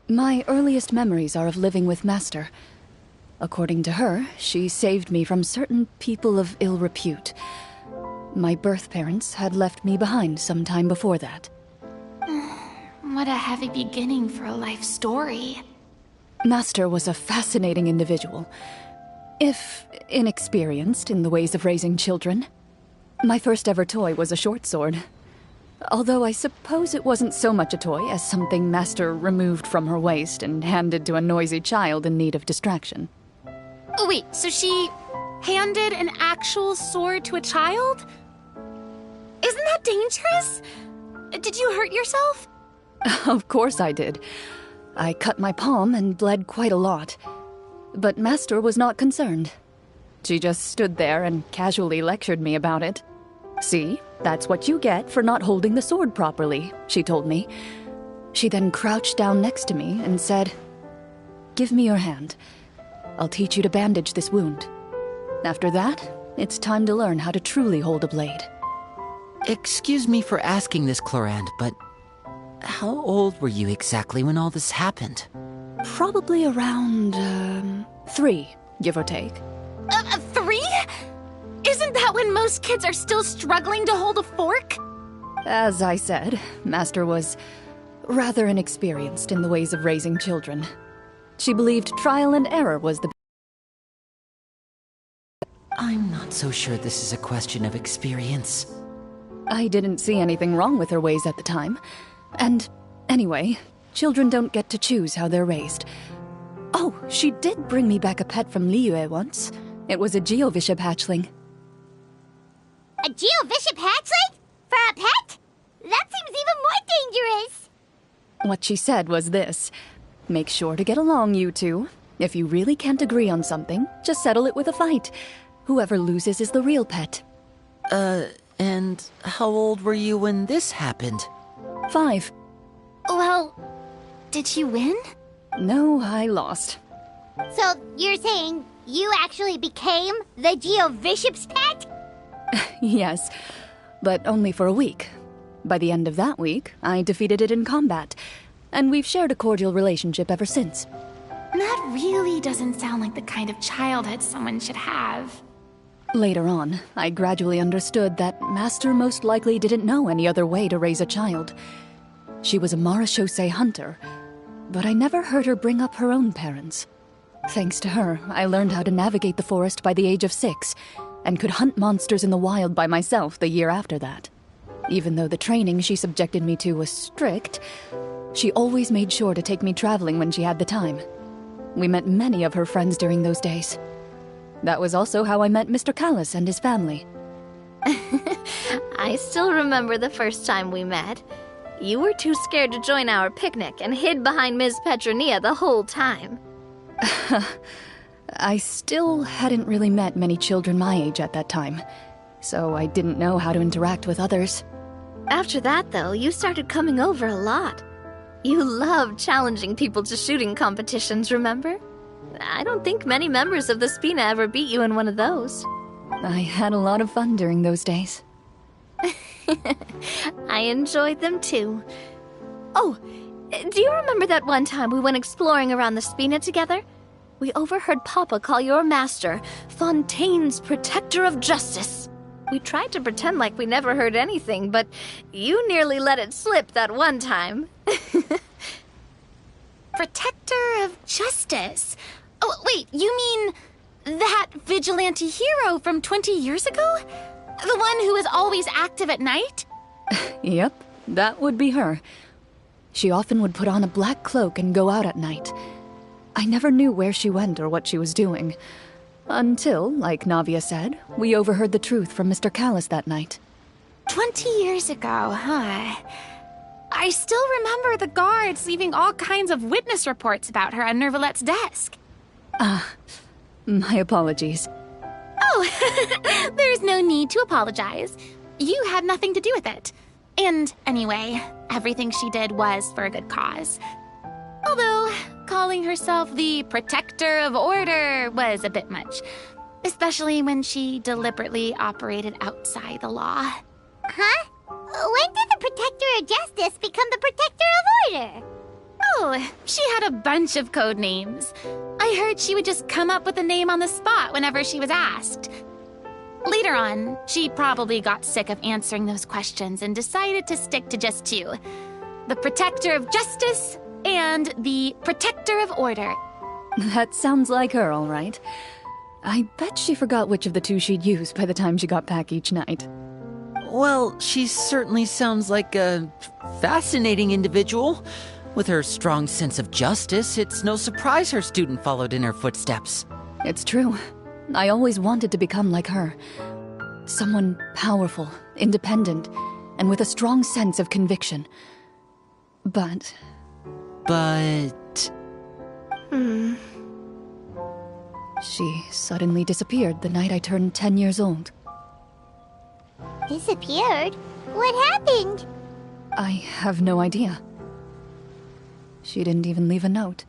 My earliest memories are of living with Master. According to her, she saved me from certain people of ill repute. My birth parents had left me behind some time before that. What a heavy beginning for a life story. Master was a fascinating individual, if inexperienced in the ways of raising children. My first ever toy was a short sword. Although I suppose it wasn't so much a toy as something Master removed from her waist and handed to a noisy child in need of distraction. Oh wait, so she handed an actual sword to a child? Isn't that dangerous? Did you hurt yourself? Of course I did. I cut my palm and bled quite a lot. But Master was not concerned. She just stood there and casually lectured me about it. See, that's what you get for not holding the sword properly, she told me. She then crouched down next to me and said, "Give me your hand. I'll teach you to bandage this wound. After that, it's time to learn how to truly hold a blade." Excuse me for asking this, Clorinde, but how old were you exactly when all this happened? Probably around, 3, give or take. 3? Isn't that when most kids are still struggling to hold a fork? As I said, Master was rather inexperienced in the ways of raising children. She believed trial and error was the... I'm not so sure this is a question of experience. I didn't see anything wrong with her ways at the time. And anyway, children don't get to choose how they're raised. Oh, she did bring me back a pet from Liyue once. It was a Geovishap hatchling. A Geovishap hatchling? For a pet? That seems even more dangerous! What she said was this: make sure to get along, you two. If you really can't agree on something, just settle it with a fight. Whoever loses is the real pet. And how old were you when this happened? 5. Well, did she win? No, I lost. So, you're saying you actually became the Geovishap's pet? Yes, but only for a week. By the end of that week, I defeated it in combat, and we've shared a cordial relationship ever since. That really doesn't sound like the kind of childhood someone should have. Later on, I gradually understood that Master most likely didn't know any other way to raise a child. She was a Marashosei hunter, but I never heard her bring up her own parents. Thanks to her, I learned how to navigate the forest by the age of 6, and could hunt monsters in the wild by myself the year after that. Even though the training she subjected me to was strict, she always made sure to take me traveling when she had the time. We met many of her friends during those days. That was also how I met Mr. Callis and his family. I still remember the first time we met. You were too scared to join our picnic and hid behind Ms. Petronia the whole time. I still hadn't really met many children my age at that time, so I didn't know how to interact with others. After that, though, you started coming over a lot. You loved challenging people to shooting competitions, remember? I don't think many members of the Spina ever beat you in one of those. I had a lot of fun during those days. I enjoyed them too. Oh, do you remember that one time we went exploring around the Spina together? We overheard Papa call your master Fontaine's Protector of Justice. We tried to pretend like we never heard anything, but you nearly let it slip that one time. Protector of Justice? Oh, wait, you mean that vigilante hero from 20 years ago? The one who was always active at night? Yep, that would be her. She often would put on a black cloak and go out at night. I never knew where she went or what she was doing. Until, like Navia said, we overheard the truth from Mr. Callis that night. 20 years ago, huh? I still remember the guards leaving all kinds of witness reports about her on Nervalette's desk. My apologies. Oh, there's no need to apologize. You had nothing to do with it. And anyway, everything she did was for a good cause. Although, calling herself the Protector of Order was a bit much. Especially when she deliberately operated outside the law. Huh? When did the Protector of Justice become the Protector of Order? Oh, she had a bunch of code names. I heard she would just come up with a name on the spot whenever she was asked. Later on, she probably got sick of answering those questions and decided to stick to just 2. The Protector of Justice and the Protector of Order. That sounds like her, all right. I bet she forgot which of the 2 she'd use by the time she got back each night. Well, she certainly sounds like a fascinating individual. With her strong sense of justice, it's no surprise her student followed in her footsteps. It's true. I always wanted to become like her. Someone powerful, independent, and with a strong sense of conviction. But... She suddenly disappeared the night I turned 10 years old. Disappeared? What happened? I have no idea. She didn't even leave a note.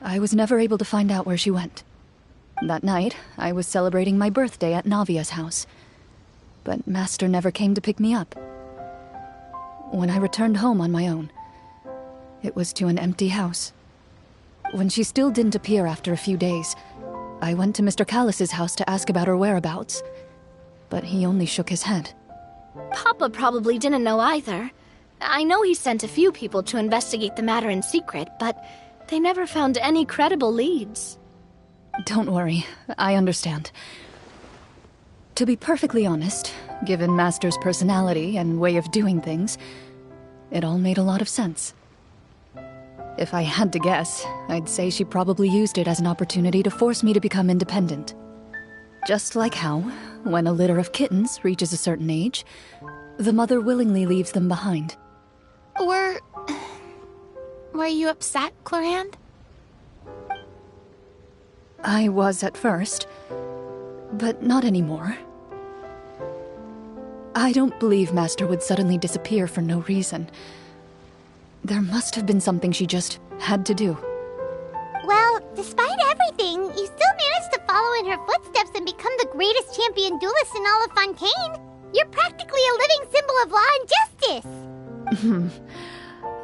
I was never able to find out where she went. That night, I was celebrating my birthday at Navia's house, but Master never came to pick me up. When I returned home on my own, it was to an empty house. When she still didn't appear after a few days, I went to Mr. Callus's house to ask about her whereabouts, but he only shook his head. Papa probably didn't know either. I know he sent a few people to investigate the matter in secret, but they never found any credible leads. Don't worry, I understand. To be perfectly honest, given Master's personality and way of doing things, it all made a lot of sense. If I had to guess, I'd say she probably used it as an opportunity to force me to become independent. Just like how, when a litter of kittens reaches a certain age, the mother willingly leaves them behind. Were you upset, Clorinde? I was at first, but not anymore. I don't believe Master would suddenly disappear for no reason. There must have been something she just had to do. Well, despite everything, you still managed to follow in her footsteps and become the greatest champion duelist in all of Fontaine. You're practically a living symbol of law and justice.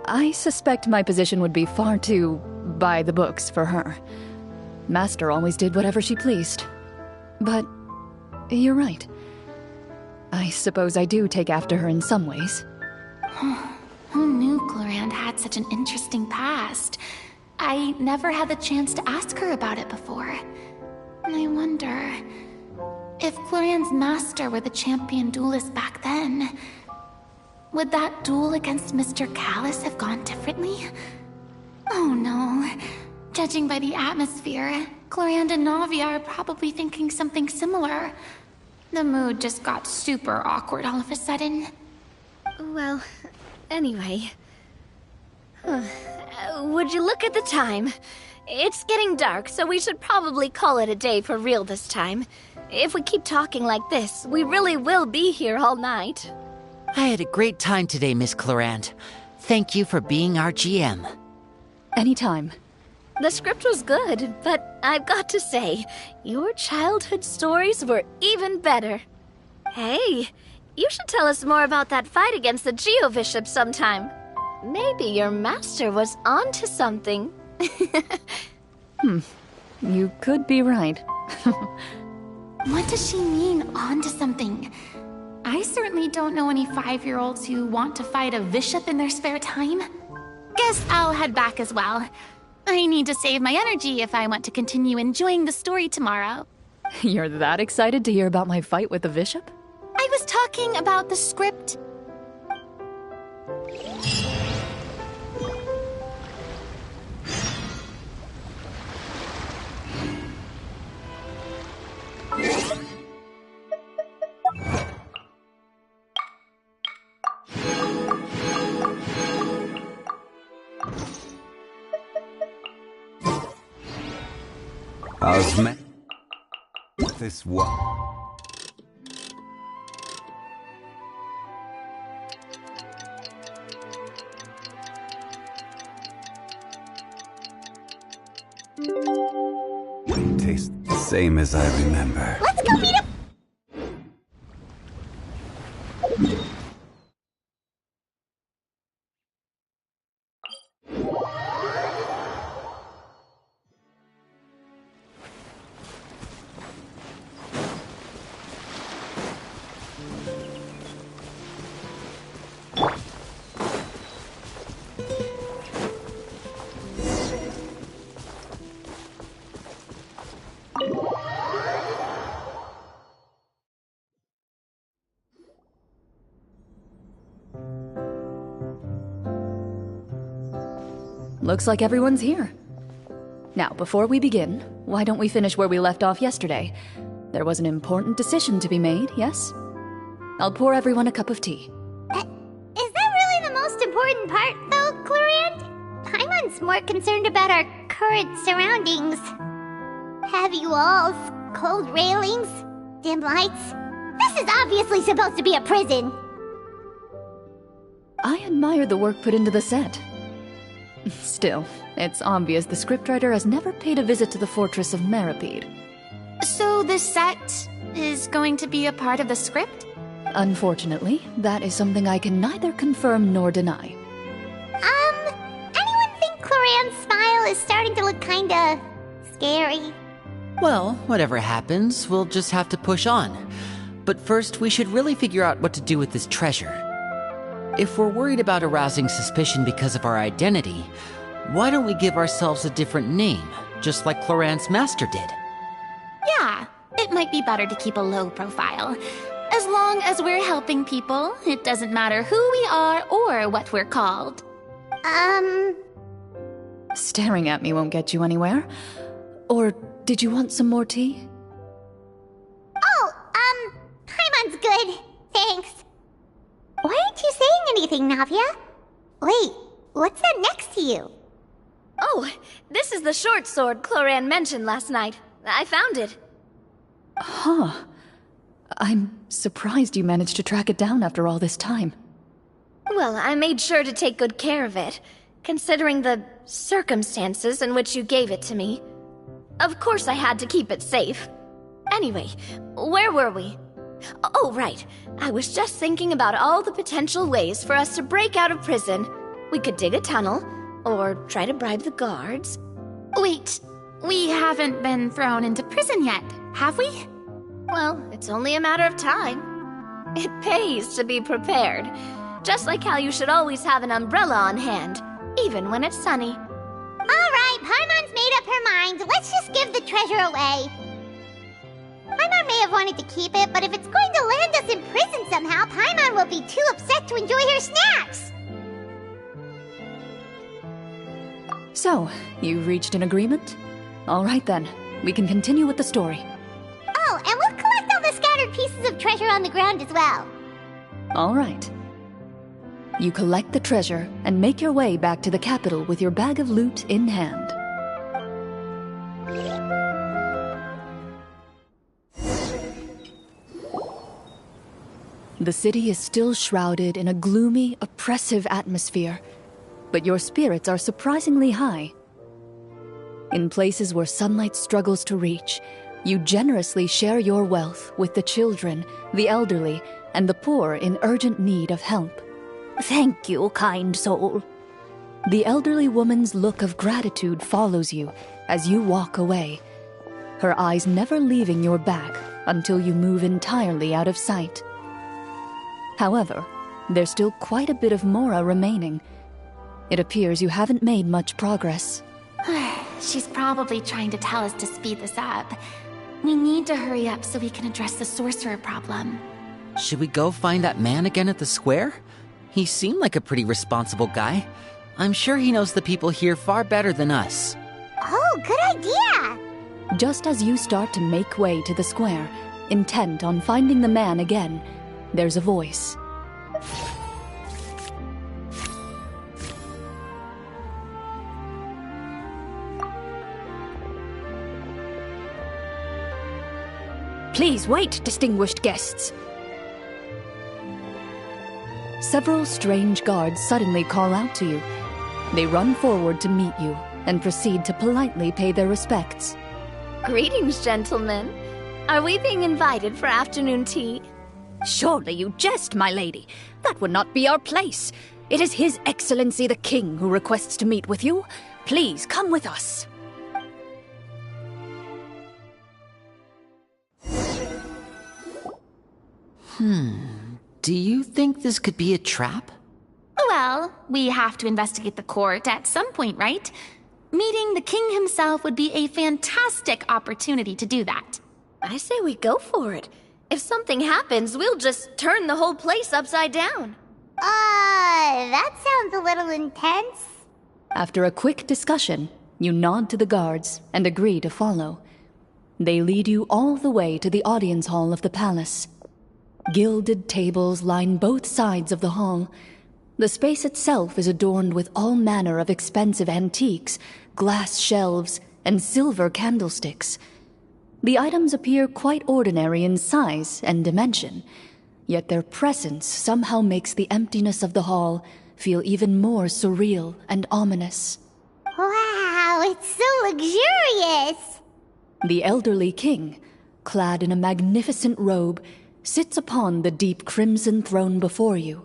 I suspect my position would be far too by the books for her. Master always did whatever she pleased. But you're right. I suppose I do take after her in some ways. Who knew Clorinde had such an interesting past? I never had the chance to ask her about it before. And I wonder, if Clorinde's master were the champion duelist back then, would that duel against Mr. Callus have gone differently? Oh no. Judging by the atmosphere, Clorinde and Navia are probably thinking something similar. The mood just got super awkward all of a sudden. Well, anyway. Would you look at the time? It's getting dark, so we should probably call it a day for real this time. If we keep talking like this, we really will be here all night. I had a great time today, Miss Clorinde. Thank you for being our GM. Anytime. The script was good, but I've got to say, your childhood stories were even better. Hey, you should tell us more about that fight against the Geo-Bishop sometime. Maybe your master was onto something. You could be right. What does she mean, onto something? I certainly don't know any 5-year-olds who want to fight a bishop in their spare time. Guess I'll head back as well. I need to save my energy if I want to continue enjoying the story tomorrow. You're that excited to hear about my fight with the bishop? I was talking about the script. This one. Tastes the same as I remember. Let's go meet up! Looks like everyone's here. Now, before we begin, why don't we finish where we left off yesterday? There was an important decision to be made, yes? I'll pour everyone a cup of tea. Is that really the most important part, though, Clorinde? Paimon's more concerned about our current surroundings. Heavy walls, cold railings, dim lights. This is obviously supposed to be a prison. I admire the work put into the set. Still, it's obvious the scriptwriter has never paid a visit to the fortress of Meripede. So the set is going to be a part of the script? Unfortunately, that is something I can neither confirm nor deny. Anyone think Clorinde's smile is starting to look kinda scary? Well, whatever happens, we'll just have to push on. But first, we should really figure out what to do with this treasure. If we're worried about arousing suspicion because of our identity, why don't we give ourselves a different name, just like Clorinde's master did? Yeah, it might be better to keep a low profile. As long as we're helping people, it doesn't matter who we are or what we're called. Staring at me won't get you anywhere. Or did you want some more tea? Oh, Paimon's good. Thanks. Why aren't you saying anything, Navia? Wait, what's that next to you? Oh, this is the short sword Clorinde mentioned last night. I found it. Huh. I'm surprised you managed to track it down after all this time. Well, I made sure to take good care of it, considering the circumstances in which you gave it to me. Of course I had to keep it safe. Anyway, where were we? Oh, right. I was just thinking about all the potential ways for us to break out of prison. We could dig a tunnel, or try to bribe the guards. Wait, we haven't been thrown into prison yet, have we? Well, it's only a matter of time. It pays to be prepared. Just like how you should always have an umbrella on hand, even when it's sunny. Alright, Paimon's made up her mind. Let's just give the treasure away. Paimon may have wanted to keep it, but if it's going to land us in prison somehow, Paimon will be too upset to enjoy her snacks. So, you've reached an agreement? All right then, we can continue with the story. Oh, and we'll collect all the scattered pieces of treasure on the ground as well. All right. You collect the treasure and make your way back to the capital with your bag of loot in hand. The city is still shrouded in a gloomy, oppressive atmosphere, but your spirits are surprisingly high. In places where sunlight struggles to reach, you generously share your wealth with the children, the elderly, and the poor in urgent need of help. Thank you, kind soul. The elderly woman's look of gratitude follows you as you walk away, her eyes never leaving your back until you move entirely out of sight. However, there's still quite a bit of Mora remaining. It appears you haven't made much progress. She's probably trying to tell us to speed this up. We need to hurry up so we can address the sorcerer problem. Should we go find that man again at the square? He seemed like a pretty responsible guy. I'm sure he knows the people here far better than us. Oh, good idea! Just as you start to make way to the square, intent on finding the man again, there's a voice. Please wait, distinguished guests. Several strange guards suddenly call out to you. They run forward to meet you and proceed to politely pay their respects. Greetings, gentlemen. Are we being invited for afternoon tea? Surely you jest, my lady. That would not be our place. It is His Excellency the King who requests to meet with you. Please come with us. Do you think this could be a trap? Well, we have to investigate the court at some point, right? Meeting the king himself would be a fantastic opportunity to do that. I say we go for it. If something happens, we'll just turn the whole place upside down. That sounds a little intense. After a quick discussion, you nod to the guards and agree to follow. They lead you all the way to the audience hall of the palace. Gilded tables line both sides of the hall. The space itself is adorned with all manner of expensive antiques, glass shelves, and silver candlesticks. The items appear quite ordinary in size and dimension, yet their presence somehow makes the emptiness of the hall feel even more surreal and ominous. Wow, it's so luxurious! The elderly king, clad in a magnificent robe, sits upon the deep crimson throne before you.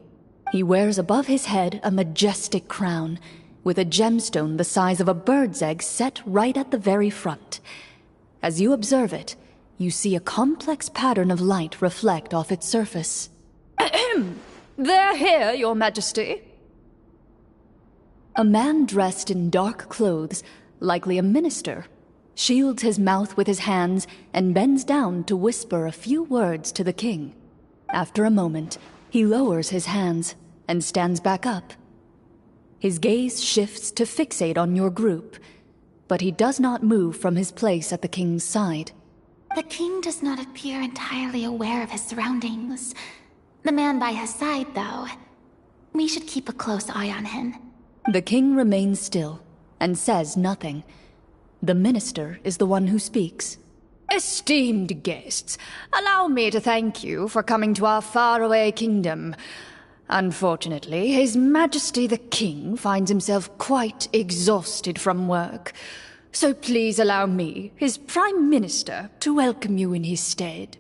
He wears above his head a majestic crown, with a gemstone the size of a bird's egg set right at the very front. As you observe it, you see a complex pattern of light reflect off its surface. They're here, Your Majesty. A man dressed in dark clothes, likely a minister, shields his mouth with his hands and bends down to whisper a few words to the king. After a moment, he lowers his hands and stands back up. His gaze shifts to fixate on your group, but he does not move from his place at the king's side. The king does not appear entirely aware of his surroundings. The man by his side, though. We should keep a close eye on him. The king remains still and says nothing. The minister is the one who speaks. Esteemed guests, allow me to thank you for coming to our faraway kingdom. Unfortunately, His Majesty the King finds himself quite exhausted from work. So please allow me, his Prime Minister, to welcome you in his stead.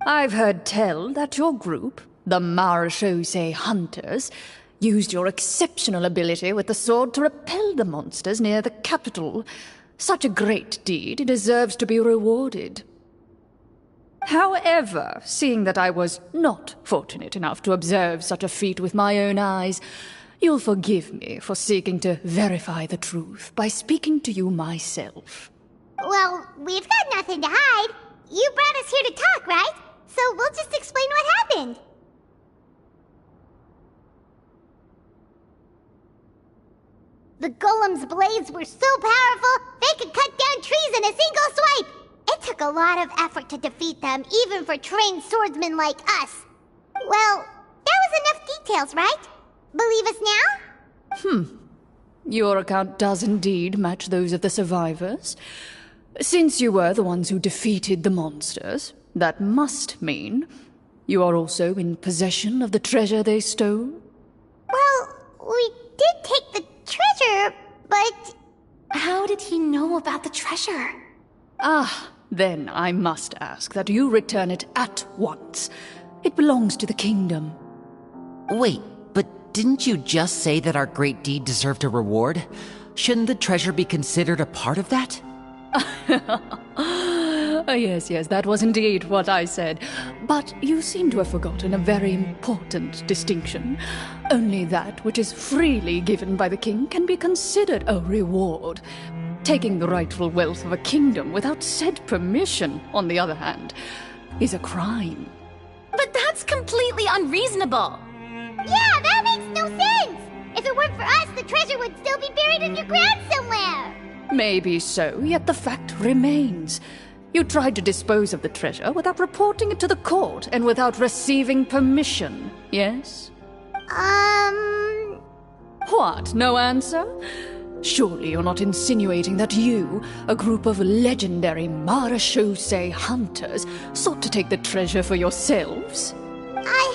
I've heard tell that your group, the Marechaussee Hunters, used your exceptional ability with the sword to repel the monsters near the capital. Such a great deed deserves to be rewarded. However, seeing that I was not fortunate enough to observe such a feat with my own eyes, you'll forgive me for seeking to verify the truth by speaking to you myself. Well, we've got nothing to hide. You brought us here to talk, right? So we'll just explain what happened. The golem's blades were so powerful, they could cut down trees in a single swipe! It took a lot of effort to defeat them, even for trained swordsmen like us. Well, that was enough details, right? Believe us now? Your account does indeed match those of the survivors. Since you were the ones who defeated the monsters, that must mean you are also in possession of the treasure they stole? Well, we did take the treasure, but... How did he know about the treasure? Then I must ask that you return it at once. It belongs to the kingdom. Wait, but didn't you just say that our great deed deserved a reward? Shouldn't the treasure be considered a part of that? Yes, that was indeed what I said. But you seem to have forgotten a very important distinction. Only that which is freely given by the king can be considered a reward. Taking the rightful wealth of a kingdom without said permission, on the other hand, is a crime. But that's completely unreasonable! Yeah, that makes no sense! If it weren't for us, the treasure would still be buried underground somewhere! Maybe so, yet the fact remains. You tried to dispose of the treasure without reporting it to the court and without receiving permission, yes? What, no answer? Surely you're not insinuating that you, a group of legendary Marechaussee hunters, sought to take the treasure for yourselves? Well,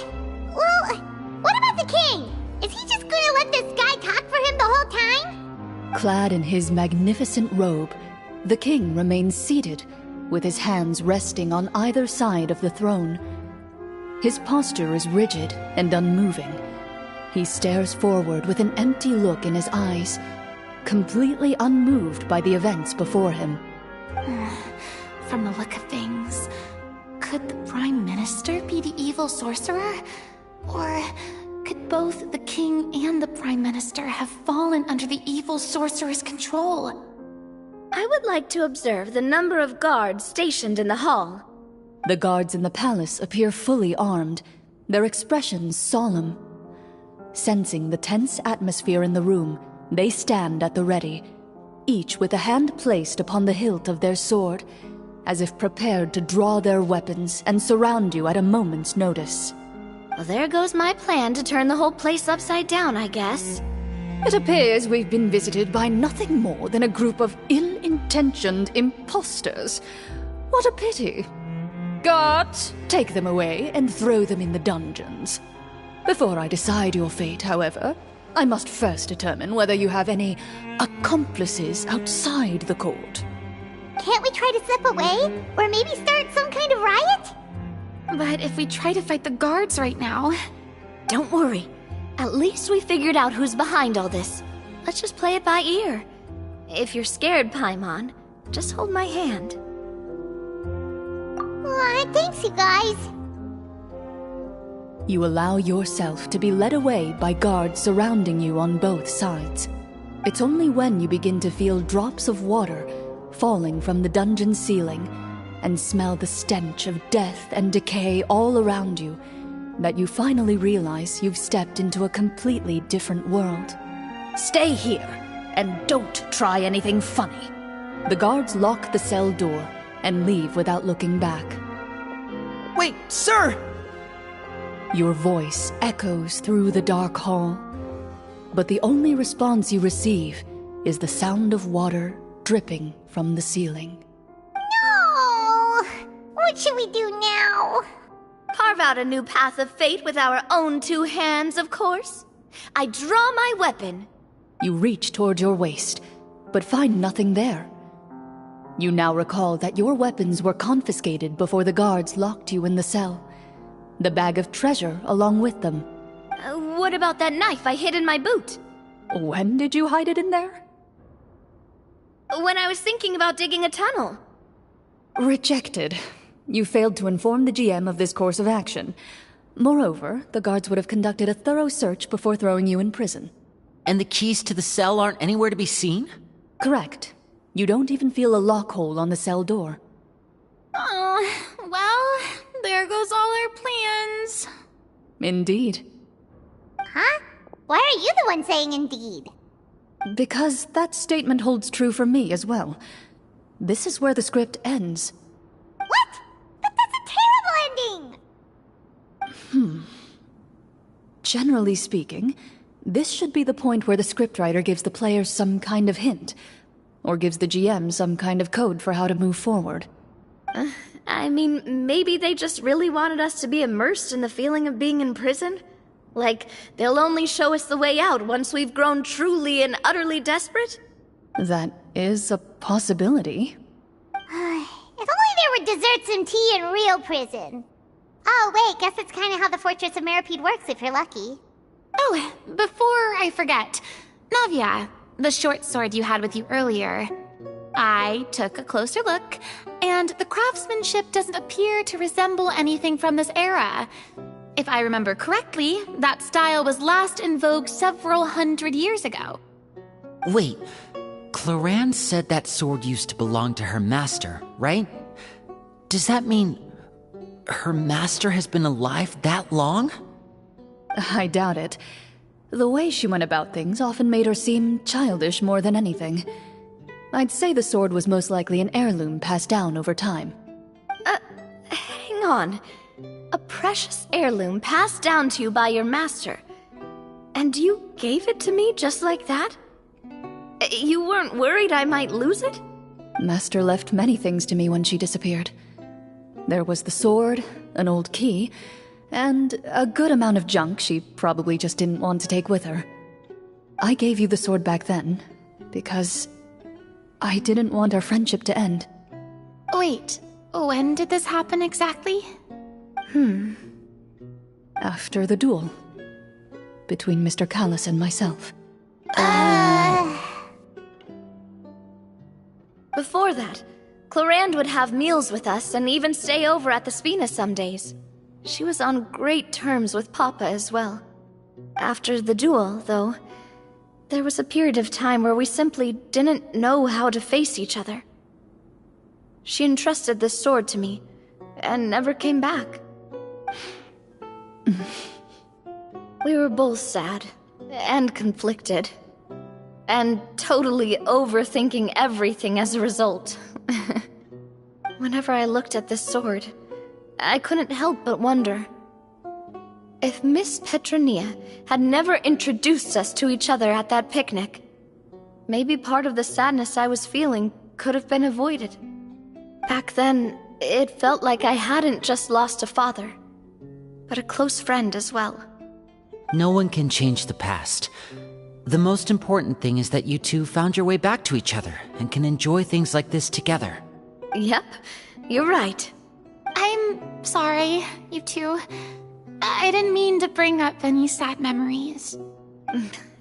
what about the king? Is he just gonna let this guy talk for him the whole time? Clad in his magnificent robe, the king remains seated, with his hands resting on either side of the throne. His posture is rigid and unmoving. He stares forward with an empty look in his eyes, completely unmoved by the events before him. From the look of things, could the Prime Minister be the evil sorcerer? Or could both the king and the Prime Minister have fallen under the evil sorcerer's control? I would like to observe the number of guards stationed in the hall. The guards in the palace appear fully armed, their expressions solemn. Sensing the tense atmosphere in the room, they stand at the ready, each with a hand placed upon the hilt of their sword, as if prepared to draw their weapons and surround you at a moment's notice. Well, there goes my plan to turn the whole place upside down, I guess. It appears we've been visited by nothing more than a group of ill-intentioned imposters. What a pity. Guards, take them away and throw them in the dungeons. Before I decide your fate, however, I must first determine whether you have any accomplices outside the court. Can't we try to slip away? Or maybe start some kind of riot? But if we try to fight the guards right now... Don't worry. At least we figured out who's behind all this. Let's just play it by ear. If you're scared, Paimon, just hold my hand. Aw, thanks, you guys. You allow yourself to be led away by guards surrounding you on both sides. It's only when you begin to feel drops of water falling from the dungeon ceiling and smell the stench of death and decay all around you that you finally realize you've stepped into a completely different world. Stay here, and don't try anything funny. The guards lock the cell door and leave without looking back. Wait, sir! Your voice echoes through the dark hall, but the only response you receive is the sound of water dripping from the ceiling. No! What should we do now? Carve out a new path of fate with our own two hands, of course. I draw my weapon. You reach toward your waist, but find nothing there. You now recall that your weapons were confiscated before the guards locked you in the cell. The bag of treasure along with them. What about that knife I hid in my boot? When did you hide it in there? When I was thinking about digging a tunnel. Rejected. You failed to inform the GM of this course of action. Moreover, the guards would have conducted a thorough search before throwing you in prison. And the keys to the cell aren't anywhere to be seen? Correct. You don't even feel a lock hole on the cell door. Oh, well, there goes all our plans. Indeed. Huh? Why are you the one saying indeed? Because that statement holds true for me as well. This is where the script ends. What? But that's a terrible ending! Generally speaking, this should be the point where the scriptwriter gives the players some kind of hint, or gives the GM some kind of code for how to move forward. I mean, maybe they just really wanted us to be immersed in the feeling of being in prison? Like, they'll only show us the way out once we've grown truly and utterly desperate? That is a possibility. If only there were desserts and tea in real prison. Oh, wait, guess that's kind of how the Fortress of Meripede works if you're lucky. Oh, before I forget, Navia, the short sword you had with you earlier. I took a closer look, and the craftsmanship doesn't appear to resemble anything from this era. If I remember correctly, that style was last in vogue several hundred years ago. Wait, Clorinde said that sword used to belong to her master, right? Does that mean her master has been alive that long? I doubt it. The way she went about things often made her seem childish more than anything. I'd say the sword was most likely an heirloom passed down over time. Hang on. A precious heirloom passed down to you by your master. And you gave it to me just like that? You weren't worried I might lose it? Master left many things to me when she disappeared. There was the sword, an old key, and a good amount of junk she probably just didn't want to take with her. I gave you the sword back then, because I didn't want our friendship to end. Wait, when did this happen exactly? After the duel. Between Mr. Callis and myself. Before that, Clorinde would have meals with us and even stay over at the Spina some days. She was on great terms with Papa as well. After the duel, though, there was a period of time where we simply didn't know how to face each other. She entrusted this sword to me, and never came back. We were both sad, and conflicted, and totally overthinking everything as a result. Whenever I looked at this sword, I couldn't help but wonder. If Miss Petronia had never introduced us to each other at that picnic, maybe part of the sadness I was feeling could have been avoided. Back then, it felt like I hadn't just lost a father, but a close friend as well. No one can change the past. The most important thing is that you two found your way back to each other and can enjoy things like this together. Yep, you're right. I'm sorry, you two. I didn't mean to bring up any sad memories.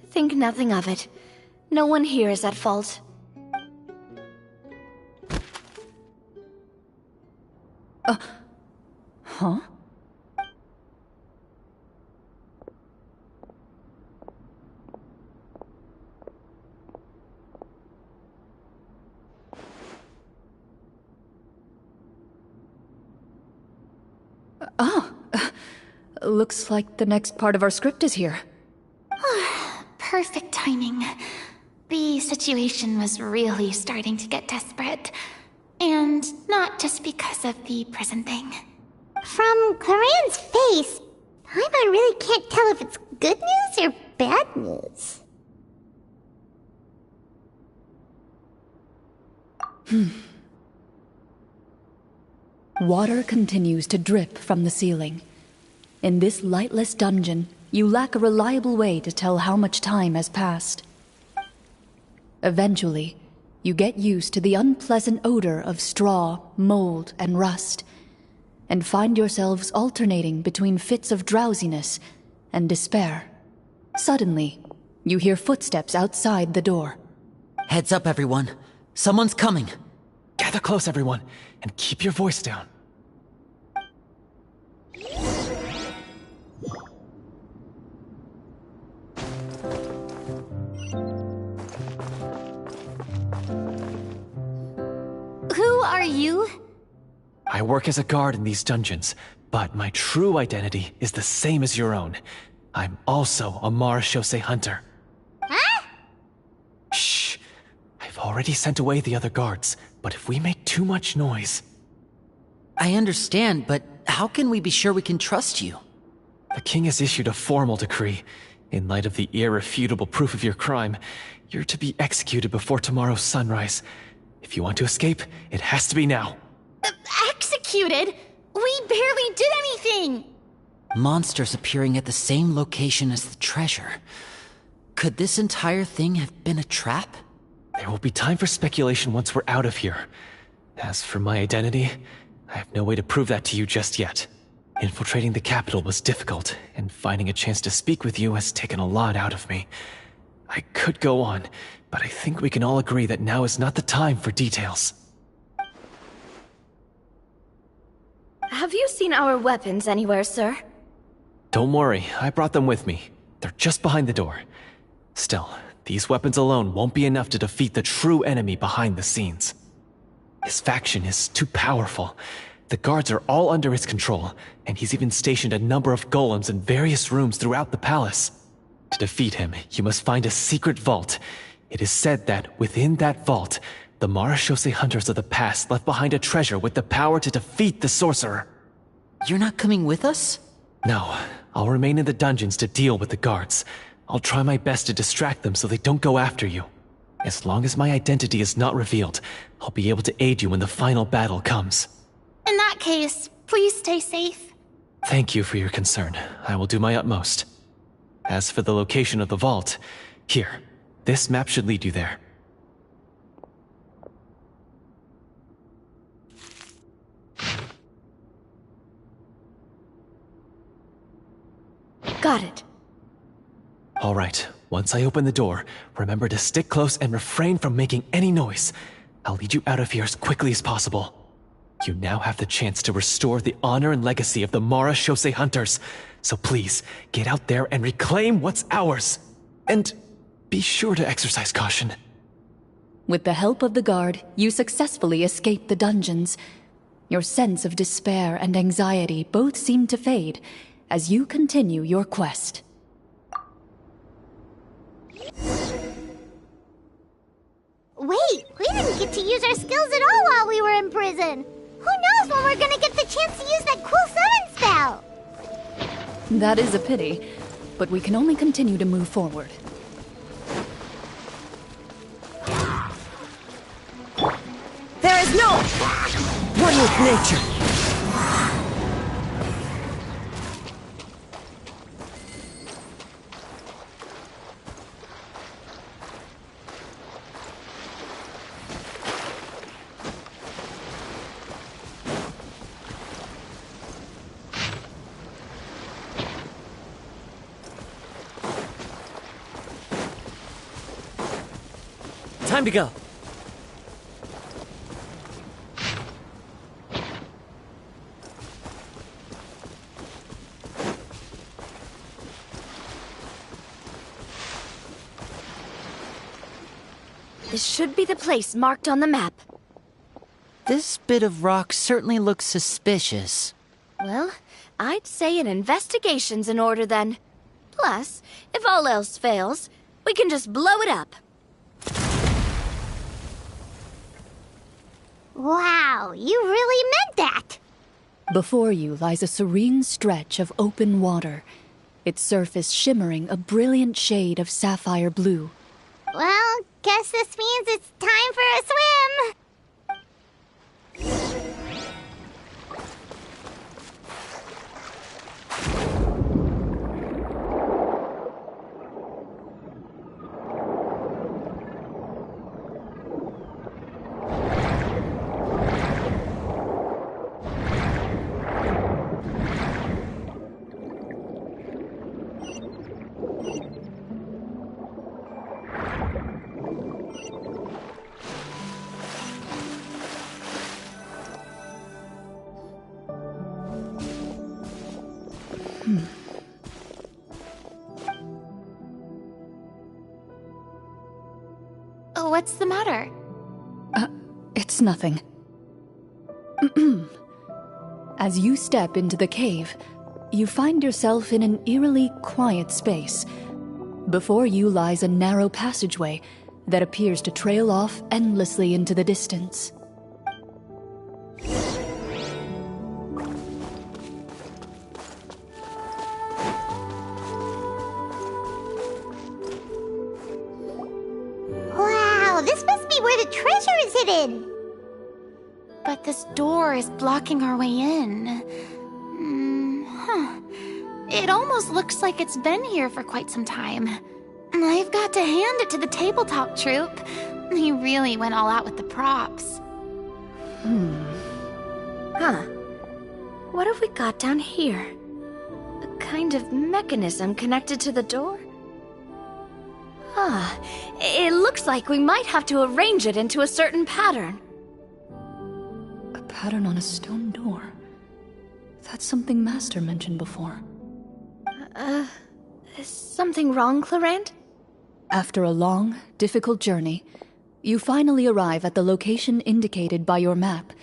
Think nothing of it. No one here is at fault. Huh? Looks like the next part of our script is here. Perfect timing. The situation was really starting to get desperate. And not just because of the prison thing. From Clorinde's face, I really can't tell if it's good news or bad news. Water continues to drip from the ceiling. In this lightless dungeon, you lack a reliable way to tell how much time has passed. Eventually, you get used to the unpleasant odor of straw, mold, and rust, and find yourselves alternating between fits of drowsiness and despair. Suddenly, you hear footsteps outside the door. Heads up, everyone. Someone's coming. Gather close, everyone, and keep your voice down. Who are you? I work as a guard in these dungeons, but my true identity is the same as your own. I'm also a Marashose hunter. Huh? Shh! I've already sent away the other guards, but if we make too much noise... I understand, but how can we be sure we can trust you? The king has issued a formal decree. In light of the irrefutable proof of your crime, you're to be executed before tomorrow's sunrise. If you want to escape, it has to be now. Executed? We barely did anything! Monsters appearing at the same location as the treasure. Could this entire thing have been a trap? There will be time for speculation once we're out of here. As for my identity, I have no way to prove that to you just yet. Infiltrating the capital was difficult, and finding a chance to speak with you has taken a lot out of me. I could go on, but I think we can all agree that now is not the time for details. Have you seen our weapons anywhere, sir? Don't worry, I brought them with me. They're just behind the door. Still, these weapons alone won't be enough to defeat the true enemy behind the scenes. His faction is too powerful. The guards are all under his control, and he's even stationed a number of golems in various rooms throughout the palace. To defeat him, you must find a secret vault. It is said that within that vault, the Marashose hunters of the past left behind a treasure with the power to defeat the sorcerer. You're not coming with us? No, I'll remain in the dungeons to deal with the guards. I'll try my best to distract them so they don't go after you. As long as my identity is not revealed, I'll be able to aid you when the final battle comes. In that case, please stay safe. Thank you for your concern. I will do my utmost. As for the location of the vault, here, this map should lead you there. Got it. All right, once I open the door, remember to stick close and refrain from making any noise. I'll lead you out of here as quickly as possible. You now have the chance to restore the honor and legacy of the Marashose hunters. So please, get out there and reclaim what's ours. And be sure to exercise caution. With the help of the guard, you successfully escape the dungeons. Your sense of despair and anxiety both seem to fade as you continue your quest. Wait, we didn't get to use our skills at all while we were in prison. Who knows when we're gonna get the chance to use that cool summon spell? That is a pity, but we can only continue to move forward. There is no... One with nature. Time to go. This should be the place marked on the map. This bit of rock certainly looks suspicious. Well, I'd say an investigation's in order then. Plus, if all else fails, we can just blow it up. Wow, you really meant that! Before you lies a serene stretch of open water, its surface shimmering a brilliant shade of sapphire blue. Well, guess this means it's time for a swim! What's the matter? It's nothing. As you step into the cave, you find yourself in an eerily quiet space. Before you lies a narrow passageway that appears to trail off endlessly into the distance. Wow, this must be where the treasure is hidden! But this door is blocking our way in. It almost looks like it's been here for quite some time. I've got to hand it to the tabletop troupe. They really went all out with the props. Huh. What have we got down here? A kind of mechanism connected to the door? Ah, it looks like we might have to arrange it into a certain pattern. A pattern on a stone door. That's something Master mentioned before. Is something wrong, Clorinde? After a long, difficult journey, you finally arrive at the location indicated by your map.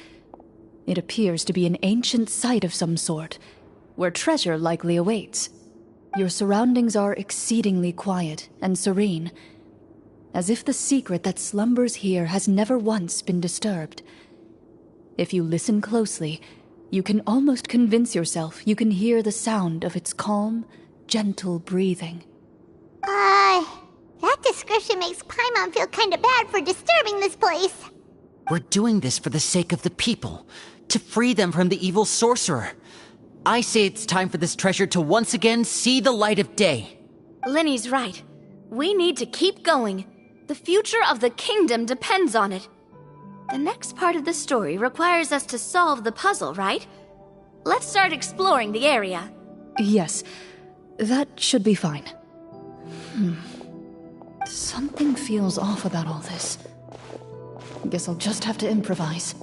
It appears to be an ancient site of some sort, where treasure likely awaits. Your surroundings are exceedingly quiet and serene, as if the secret that slumbers here has never once been disturbed. If you listen closely, you can almost convince yourself you can hear the sound of its calm, gentle breathing. That description makes Paimon feel kinda bad for disturbing this place. We're doing this for the sake of the people, to free them from the evil sorcerer. I say it's time for this treasure to once again see the light of day. Linny's right. We need to keep going. The future of the kingdom depends on it. The next part of the story requires us to solve the puzzle, right? Let's start exploring the area. Yes, that should be fine. Something feels off about all this. Guess I'll just have to improvise.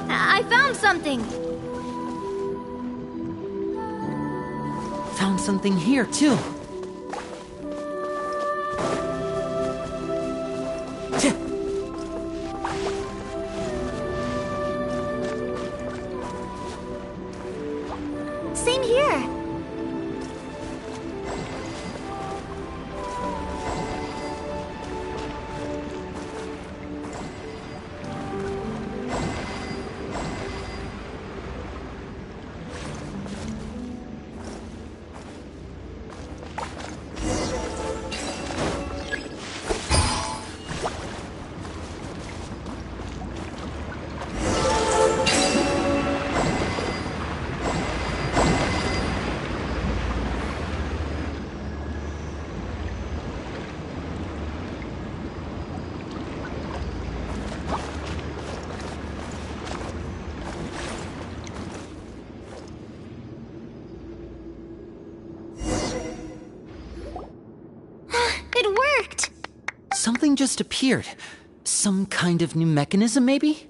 I found something! Found something here, too. Same here. It worked! Something just appeared. Some kind of new mechanism, maybe?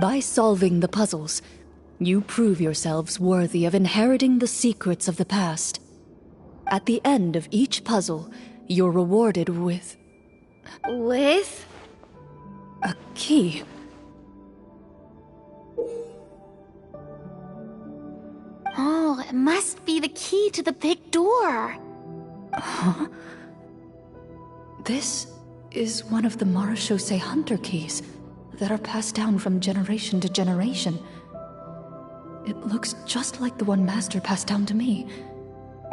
By solving the puzzles, you prove yourselves worthy of inheriting the secrets of the past. At the end of each puzzle, you're rewarded with With? a key. Oh, it must be the key to the big door. This is one of the Marechaussee Hunter keys that are passed down from generation to generation. It looks just like the one Master passed down to me.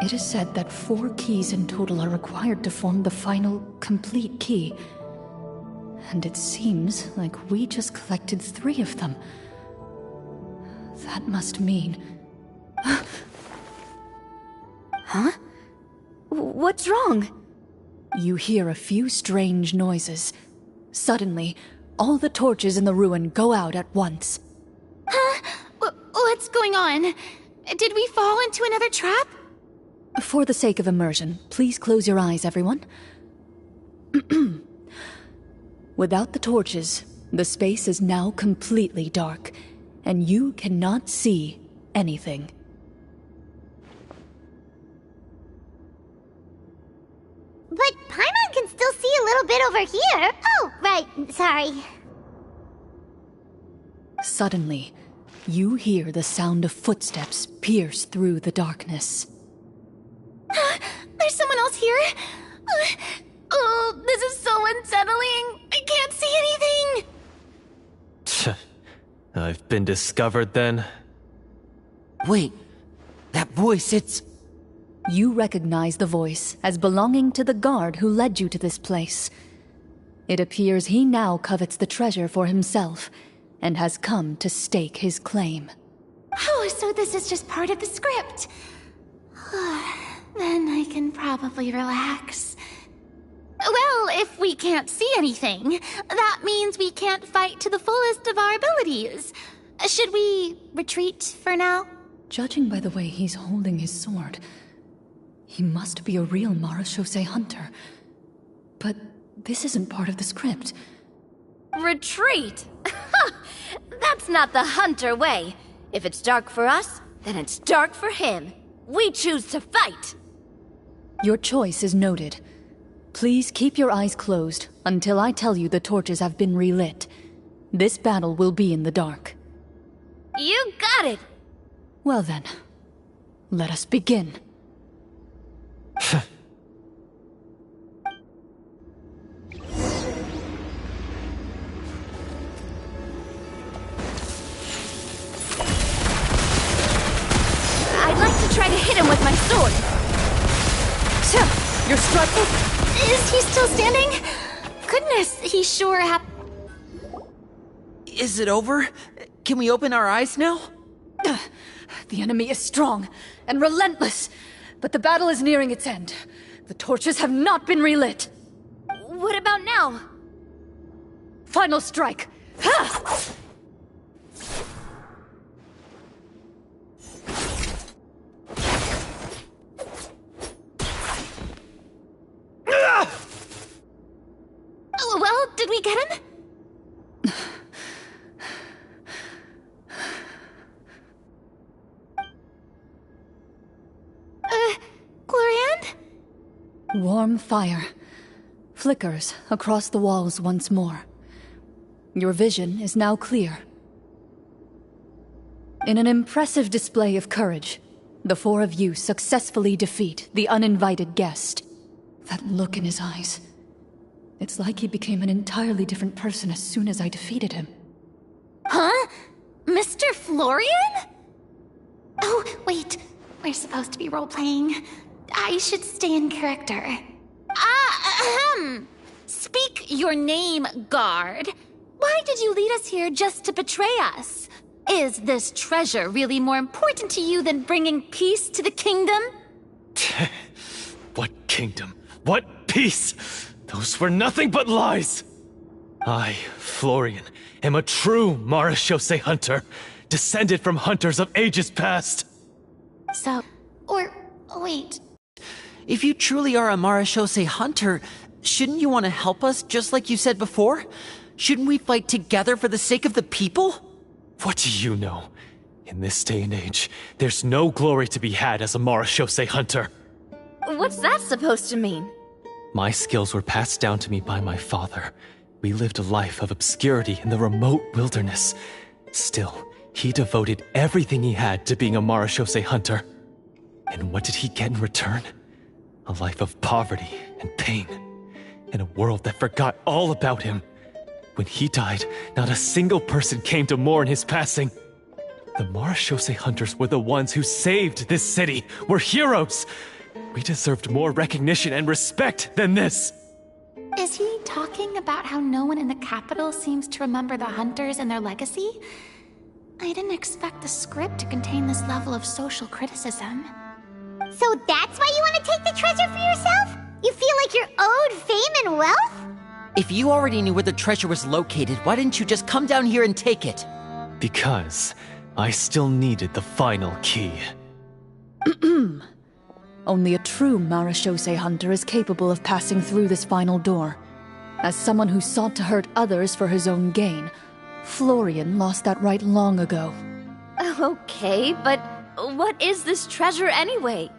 It is said that 4 keys in total are required to form the final, complete key. And it seems like we just collected 3 of them. That must mean... Huh? What's wrong? You hear a few strange noises. Suddenly, all the torches in the ruin go out at once. Huh? What's going on? Did we fall into another trap? For the sake of immersion, please close your eyes, everyone. Without the torches, the space is now completely dark, and you cannot see anything. But Paimon can still see a little bit over here. Oh, right, sorry. Suddenly, you hear the sound of footsteps pierce through the darkness. There's someone else here? Oh, this is so unsettling. I can't see anything. I've been discovered then. Wait, that voice, it's... You recognize the voice as belonging to the guard who led you to this place. It appears he now covets the treasure for himself, and has come to stake his claim. Oh, so this is just part of the script. Then I can probably relax. Well, if we can't see anything, that means we can't fight to the fullest of our abilities. Should we retreat for now? Judging by the way he's holding his sword, he must be a real Marechaussee Hunter. But this isn't part of the script. Retreat? That's not the Hunter way. If it's dark for us, then it's dark for him. We choose to fight. Your choice is noted. Please keep your eyes closed until I tell you the torches have been relit. This battle will be in the dark. You got it! Well then, let us begin. I'd like to try to hit him with my sword. You're struggling? Is he still standing? Goodness, he sure Is it over? Can we open our eyes now? The enemy is strong and relentless, but the battle is nearing its end. The torches have not been relit. What about now? Final strike! Ha! Well, did we get him? Clorinde? Warm fire flickers across the walls once more. Your vision is now clear. In an impressive display of courage, The four of you successfully defeat the uninvited guest. That look in his eyes. It's like he became an entirely different person as soon as I defeated him. Huh? Mr. Florian? Oh, wait. We're supposed to be role-playing. I should stay in character. Speak your name, guard. Why did you lead us here just to betray us? Is this treasure really more important to you than bringing peace to the kingdom? What kingdom? What peace? Those were nothing but lies! I, Florian, am a true Marachose hunter, descended from hunters of ages past. Wait. If you truly are a Marachose hunter, shouldn't you want to help us just like you said before? Shouldn't we fight together for the sake of the people? What do you know? In this day and age, there's no glory to be had as a Marachose hunter. What's that supposed to mean? My skills were passed down to me by my father. We lived a life of obscurity in the remote wilderness. Still, he devoted everything he had to being a Marachose hunter. And what did he get in return? A life of poverty and pain. In a world that forgot all about him. When he died, not a single person came to mourn his passing. The Marachose hunters were the ones who saved this city. We're heroes! We deserved more recognition and respect than this! Is he talking about how no one in the capital seems to remember the hunters and their legacy? I didn't expect the script to contain this level of social criticism. So that's why you want to take the treasure for yourself? You feel like you're owed fame and wealth? If you already knew where the treasure was located, why didn't you just come down here and take it? Because I still needed the final key. Only a true Marachose hunter is capable of passing through this final door. As someone who sought to hurt others for his own gain, Florian lost that right long ago. Okay, but what is this treasure anyway?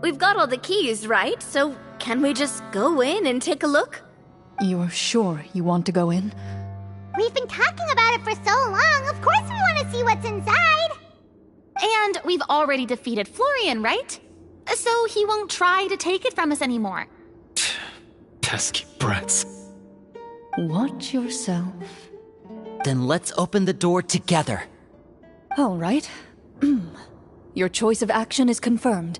We've got all the keys, right? So can we just go in and take a look? You're sure you want to go in? We've been talking about it for so long, of course we want to see what's inside! And we've already defeated Florian, right? So he won't try to take it from us anymore. Pesky brats. Watch yourself. Then let's open the door together. All right. Your choice of action is confirmed.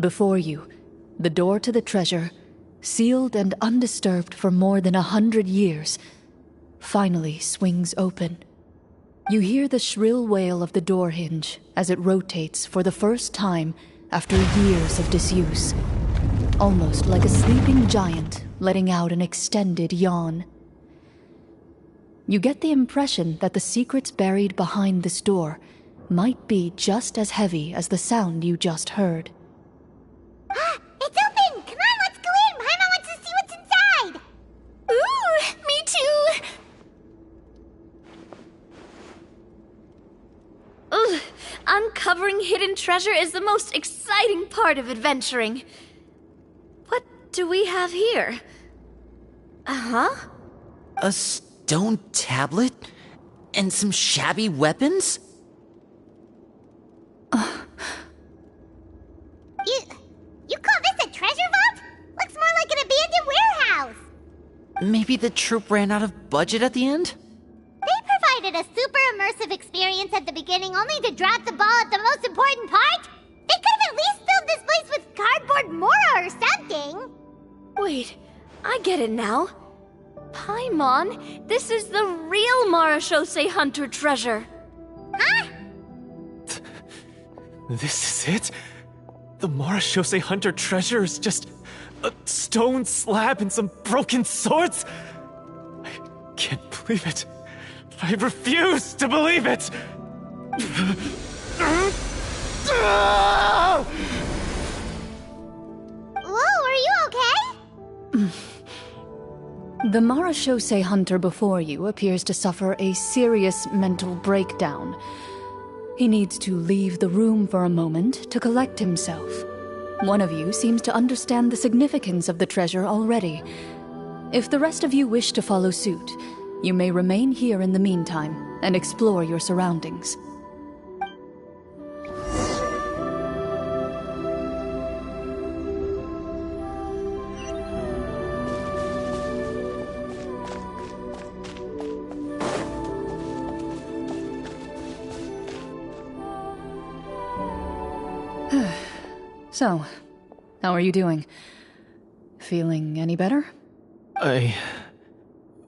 Before you, the door to the treasure, sealed and undisturbed for more than 100 years, finally swings open. You hear the shrill wail of the door hinge as it rotates for the first time after years of disuse, almost like a sleeping giant letting out an extended yawn. You get the impression that the secrets buried behind this door might be just as heavy as the sound you just heard. It's open! Come on, let's go in! Paimon wants to see what's inside! Ooh, me too! Ugh, uncovering hidden treasure is the most exciting part of adventuring. What do we have here? Uh-huh. A stone tablet? And some shabby weapons? You call this a treasure vault? Looks more like an abandoned warehouse! Maybe the troop ran out of budget at the end? They provided a super immersive experience at the beginning only to drop the ball at the most important part? They could have at least filled this place with cardboard mora or something! Wait, I get it now. Paimon, this is the real Marachose hunter treasure. Huh? This is it? The Marachose hunter treasure is just a stone slab and some broken swords? I can't believe it. I refuse to believe it! Whoa, are you okay? The Marachose hunter before you appears to suffer a serious mental breakdown. He needs to leave the room for a moment to collect himself. One of you seems to understand the significance of the treasure already. If the rest of you wish to follow suit, you may remain here in the meantime and explore your surroundings. So, how are you doing? Feeling any better?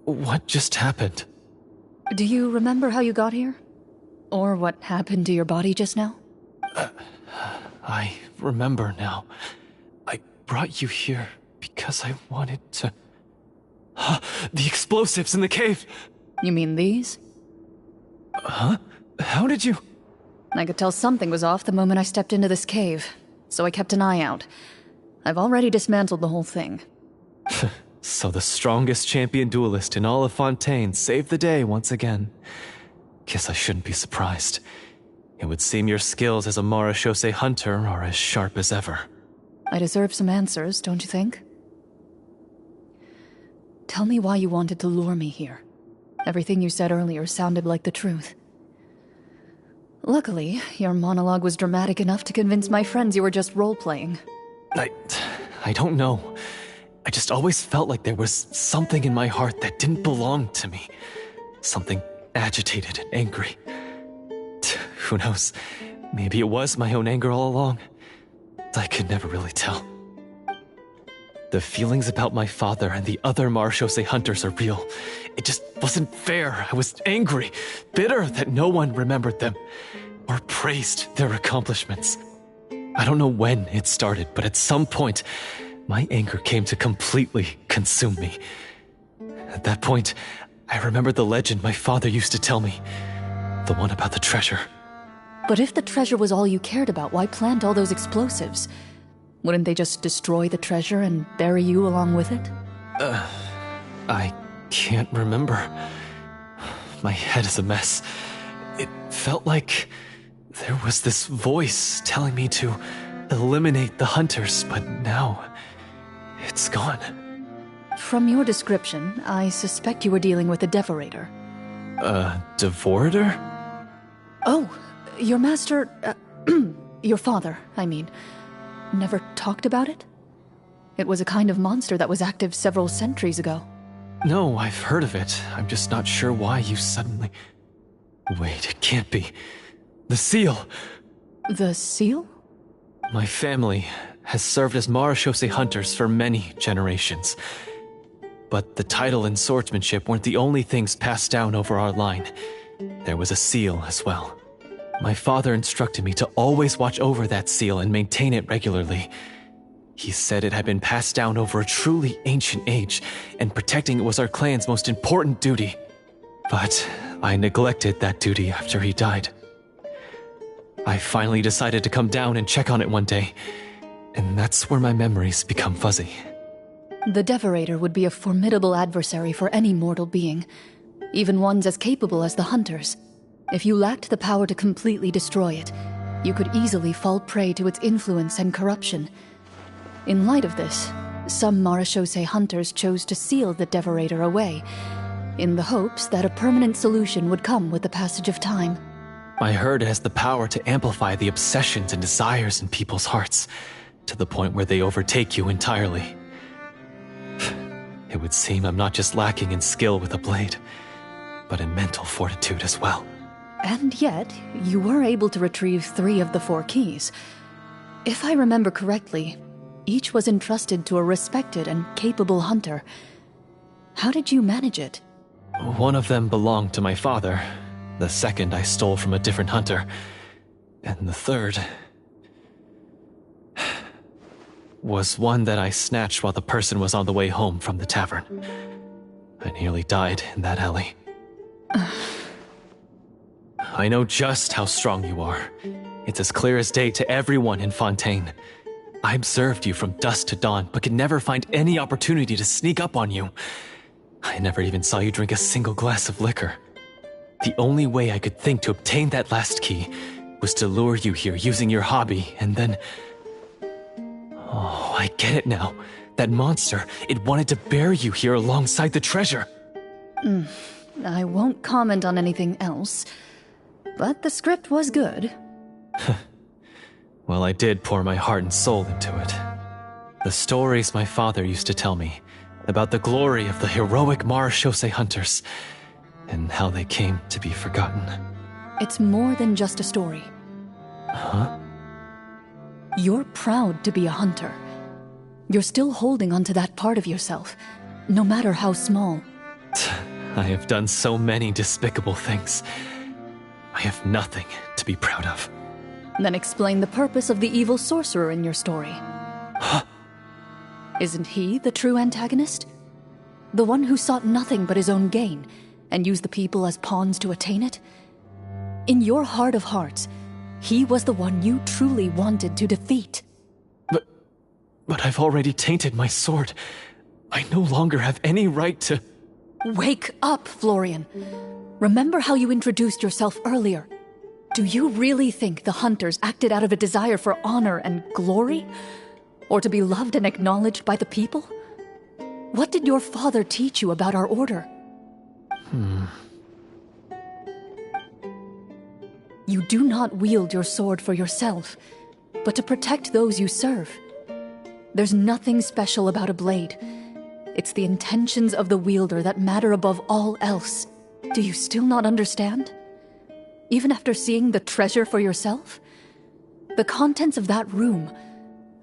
What just happened? Do you remember how you got here? Or what happened to your body just now? I remember now. I brought you here because I wanted to... The explosives in the cave! You mean these? Huh? How did you... I could tell something was off the moment I stepped into this cave, so I kept an eye out. I've already dismantled the whole thing. So the strongest champion duelist in all of Fontaine saved the day once again. Guess I shouldn't be surprised. It would seem your skills as a Marechaussee hunter are as sharp as ever. I deserve some answers, don't you think? Tell me why you wanted to lure me here. Everything you said earlier sounded like the truth. Luckily, your monologue was dramatic enough to convince my friends you were just role-playing. I don't know. I just always felt like there was something in my heart that didn't belong to me. Something agitated and angry. Who knows? Maybe it was my own anger all along. I could never really tell. The feelings about my father and the other Marechaussee hunters are real. It just wasn't fair. I was angry, bitter that no one remembered them or praised their accomplishments. I don't know when it started, but at some point, my anger came to completely consume me. At that point, I remembered the legend my father used to tell me. The one about the treasure. But if the treasure was all you cared about, why plant all those explosives? Wouldn't they just destroy the treasure and bury you along with it? I can't remember. My head is a mess. It felt like there was this voice telling me to eliminate the hunters, but now it's gone. From your description, I suspect you were dealing with a Devorator. Devorator? Oh, your master... your father, I mean, never talked about it? It was a kind of monster that was active several centuries ago. No, I've heard of it. I'm just not sure why you suddenly... Wait, it can't be. The seal! The seal? My family has served as Marechaussee hunters for many generations. But the title and swordsmanship weren't the only things passed down over our line. There was a seal as well. My father instructed me to always watch over that seal and maintain it regularly. He said it had been passed down over a truly ancient age, and protecting it was our clan's most important duty. But I neglected that duty after he died. I finally decided to come down and check on it one day, and that's where my memories become fuzzy. The Devorator would be a formidable adversary for any mortal being, even ones as capable as the Hunters. If you lacked the power to completely destroy it, you could easily fall prey to its influence and corruption. In light of this, some Marechaussee hunters chose to seal the Devorator away, in the hopes that a permanent solution would come with the passage of time. I heard it has the power to amplify the obsessions and desires in people's hearts, to the point where they overtake you entirely. It would seem I'm not just lacking in skill with a blade, but in mental fortitude as well. And yet, you were able to retrieve 3 of the 4 keys. If I remember correctly, each was entrusted to a respected and capable hunter. How did you manage it? One of them belonged to my father. The second I stole from a different hunter. And the third... was one that I snatched while the person was on the way home from the tavern. I nearly died in that alley. I know just how strong you are. It's as clear as day to everyone in Fontaine. I observed you from dusk to dawn, but could never find any opportunity to sneak up on you. I never even saw you drink a single glass of liquor. The only way I could think to obtain that last key was to lure you here using your hobby, and then... Oh, I get it now. That monster, it wanted to bury you here alongside the treasure. I won't comment on anything else, but the script was good. Well, I did pour my heart and soul into it. The stories my father used to tell me about the glory of the heroic Marachose hunters and how they came to be forgotten. It's more than just a story. Huh? You're proud to be a hunter. You're still holding onto that part of yourself, no matter how small. I have done so many despicable things. I have nothing to be proud of. Then explain the purpose of the evil sorcerer in your story. Huh? Isn't he the true antagonist? The one who sought nothing but his own gain, and used the people as pawns to attain it? In your heart of hearts, he was the one you truly wanted to defeat. But I've already tainted my sword. I no longer have any right to... Wake up, Florian. Remember how you introduced yourself earlier. Do you really think the hunters acted out of a desire for honor and glory? Or to be loved and acknowledged by the people? What did your father teach you about our order? You do not wield your sword for yourself, but to protect those you serve. There's nothing special about a blade. It's the intentions of the wielder that matter above all else. Do you still not understand? Even after seeing the treasure for yourself? The contents of that room,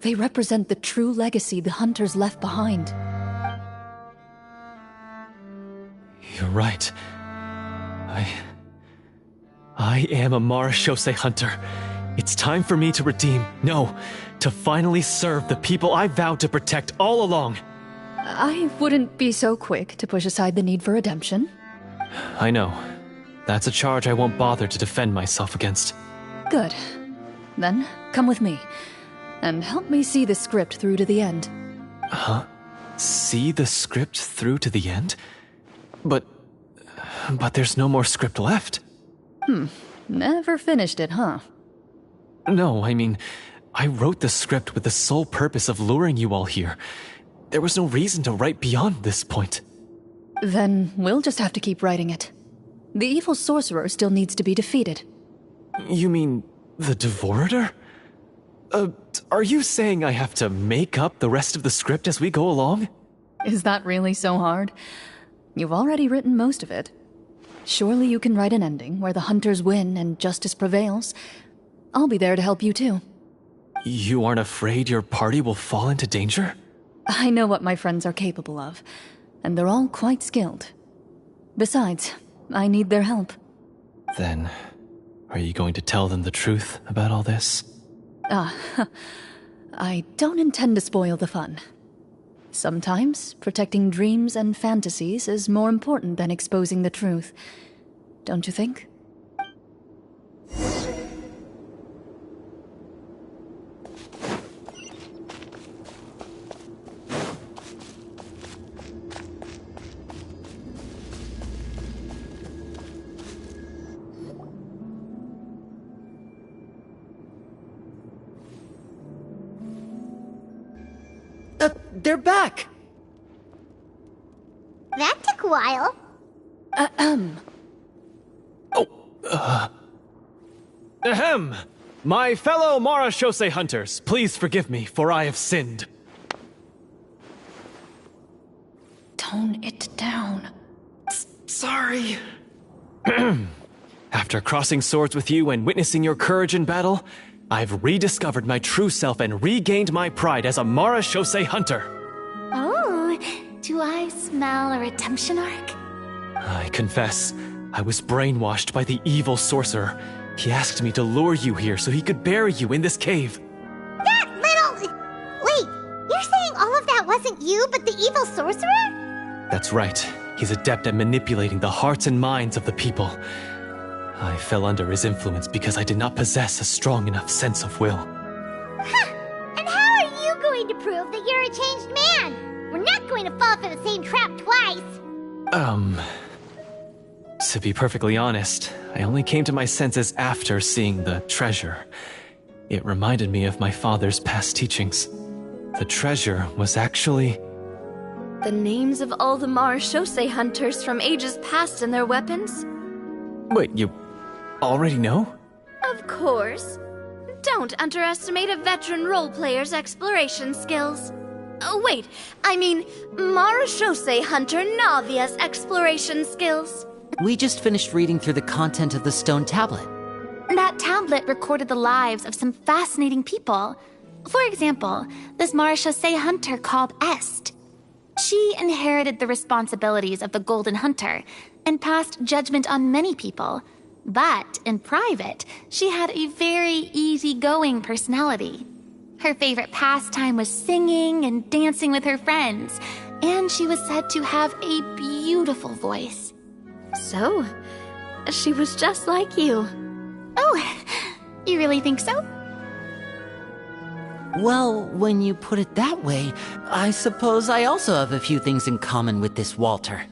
they represent the true legacy the hunters left behind. You're right. I am a Marachose hunter. It's time for me to redeem, no, to finally serve the people I vowed to protect all along. I wouldn't be so quick to push aside the need for redemption. I know. That's a charge I won't bother to defend myself against. Good. Then, come with me, and help me see the script through to the end. Huh? See the script through to the end? But there's no more script left. Never finished it, huh? No, I mean, I wrote the script with the sole purpose of luring you all here. There was no reason to write beyond this point. Then we'll just have to keep writing it. The evil sorcerer still needs to be defeated. You mean the Devorator? Are you saying I have to make up the rest of the script as we go along? Is that really so hard? You've already written most of it. Surely you can write an ending where the hunters win and justice prevails. I'll be there to help you too. You aren't afraid your party will fall into danger? I know what my friends are capable of, and they're all quite skilled. Besides, I need their help. Then, are you going to tell them the truth about all this? I don't intend to spoil the fun. Sometimes, protecting dreams and fantasies is more important than exposing the truth. Don't you think? They're back! That took a while. Ahem! My fellow Marachose hunters, please forgive me, for I have sinned. Tone it down. Sorry. After crossing swords with you and witnessing your courage in battle, I've rediscovered my true self and regained my pride as a Marachose hunter. Oh, do I smell a redemption arc? I confess, I was brainwashed by the evil sorcerer. He asked me to lure you here so he could bury you in this cave. That little... Wait, you're saying all of that wasn't you, but the evil sorcerer? That's right. He's adept at manipulating the hearts and minds of the people. I fell under his influence because I did not possess a strong enough sense of will. Huh. And how are you going to prove that you're a changed man? We're not going to fall for the same trap twice. To be perfectly honest, I only came to my senses after seeing the treasure. It reminded me of my father's past teachings. The treasure was actually... The names of all the Marashose hunters from ages past and their weapons? Wait, you already know? Of course. Don't underestimate a veteran role-player's exploration skills. Oh, wait, I mean Marashose hunter Navia's exploration skills. We just finished reading through the content of the stone tablet. That tablet recorded the lives of some fascinating people. For example, this Marashose hunter called Est. She inherited the responsibilities of the Golden Hunter and passed judgment on many people. But in private, she had a very easygoing personality. Her favorite pastime was singing and dancing with her friends, and she was said to have a beautiful voice. So, she was just like you. Oh, you really think so? Well, when you put it that way, I suppose I also have a few things in common with this Walter.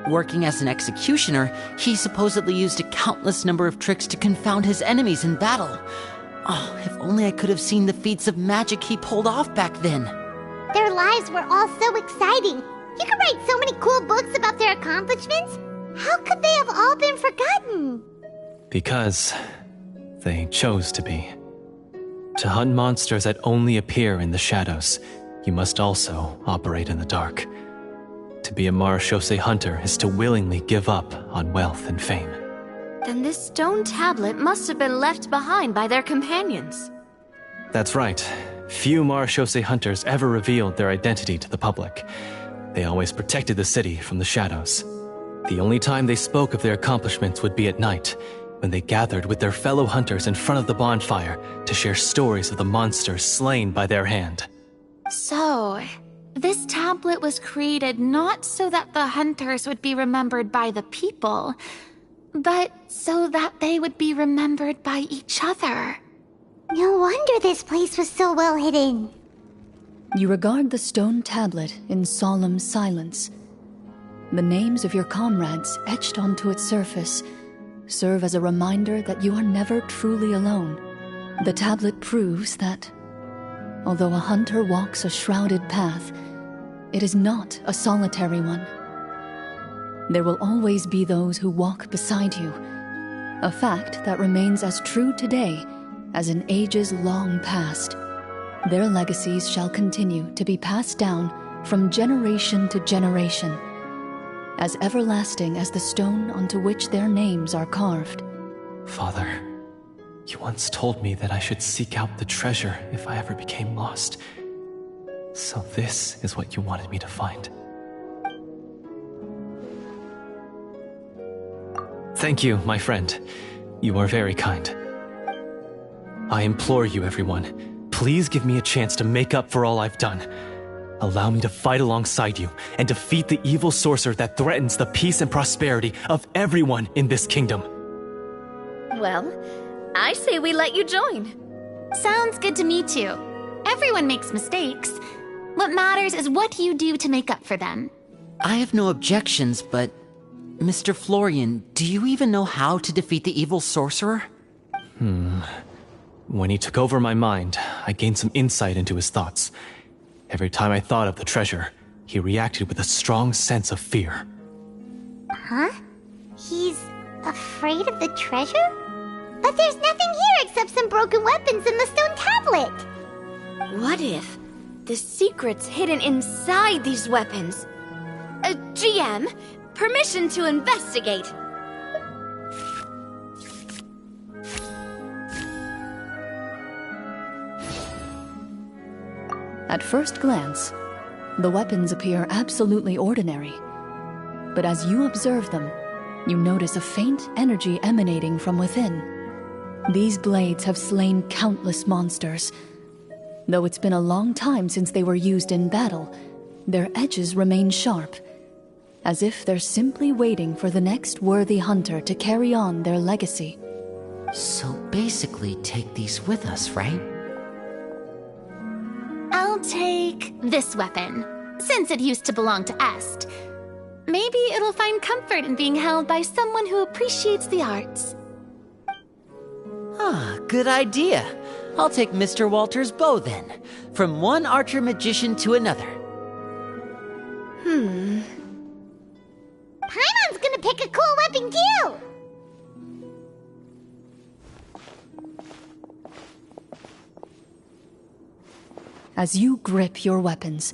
Working as an executioner, he supposedly used a countless number of tricks to confound his enemies in battle. Oh, if only I could have seen the feats of magic he pulled off back then. Their lives were all so exciting. You could write so many cool books about their accomplishments. How could they have all been forgotten? Because they chose to be. To hunt monsters that only appear in the shadows, you must also operate in the dark. To be a Marashose hunter is to willingly give up on wealth and fame. Then this stone tablet must have been left behind by their companions. That's right. Few Marashose hunters ever revealed their identity to the public. They always protected the city from the shadows. The only time they spoke of their accomplishments would be at night, when they gathered with their fellow hunters in front of the bonfire to share stories of the monsters slain by their hand. So, this tablet was created not so that the hunters would be remembered by the people, but so that they would be remembered by each other. No wonder this place was so well hidden. You regard the stone tablet in solemn silence. The names of your comrades etched onto its surface serve as a reminder that you are never truly alone. The tablet proves that, although a hunter walks a shrouded path, it is not a solitary one. There will always be those who walk beside you, a fact that remains as true today as in ages long past. Their legacies shall continue to be passed down from generation to generation, as everlasting as the stone onto which their names are carved. Father, you once told me that I should seek out the treasure if I ever became lost. So this is what you wanted me to find. Thank you, my friend. You are very kind. I implore you, everyone, please give me a chance to make up for all I've done. Allow me to fight alongside you and defeat the evil sorcerer that threatens the peace and prosperity of everyone in this kingdom. Well, I say we let you join. Sounds good to me too. Everyone makes mistakes. What matters is what you do to make up for them. I have no objections, but... Mr. Florian, do you even know how to defeat the evil sorcerer? When he took over my mind, I gained some insight into his thoughts. Every time I thought of the treasure, he reacted with a strong sense of fear. Huh? He's afraid of the treasure? But there's nothing here except some broken weapons and the stone tablet. What if the secret's hidden inside these weapons? GM, permission to investigate. At first glance, the weapons appear absolutely ordinary. But as you observe them, you notice a faint energy emanating from within. These blades have slain countless monsters. Though it's been a long time since they were used in battle, their edges remain sharp, as if they're simply waiting for the next worthy hunter to carry on their legacy. So basically take these with us, right? I'll take this weapon, since it used to belong to Est. Maybe it'll find comfort in being held by someone who appreciates the arts. Ah, good idea. I'll take Mr. Walter's bow then. From one archer magician to another. Paimon's gonna pick a cool weapon too! As you grip your weapons,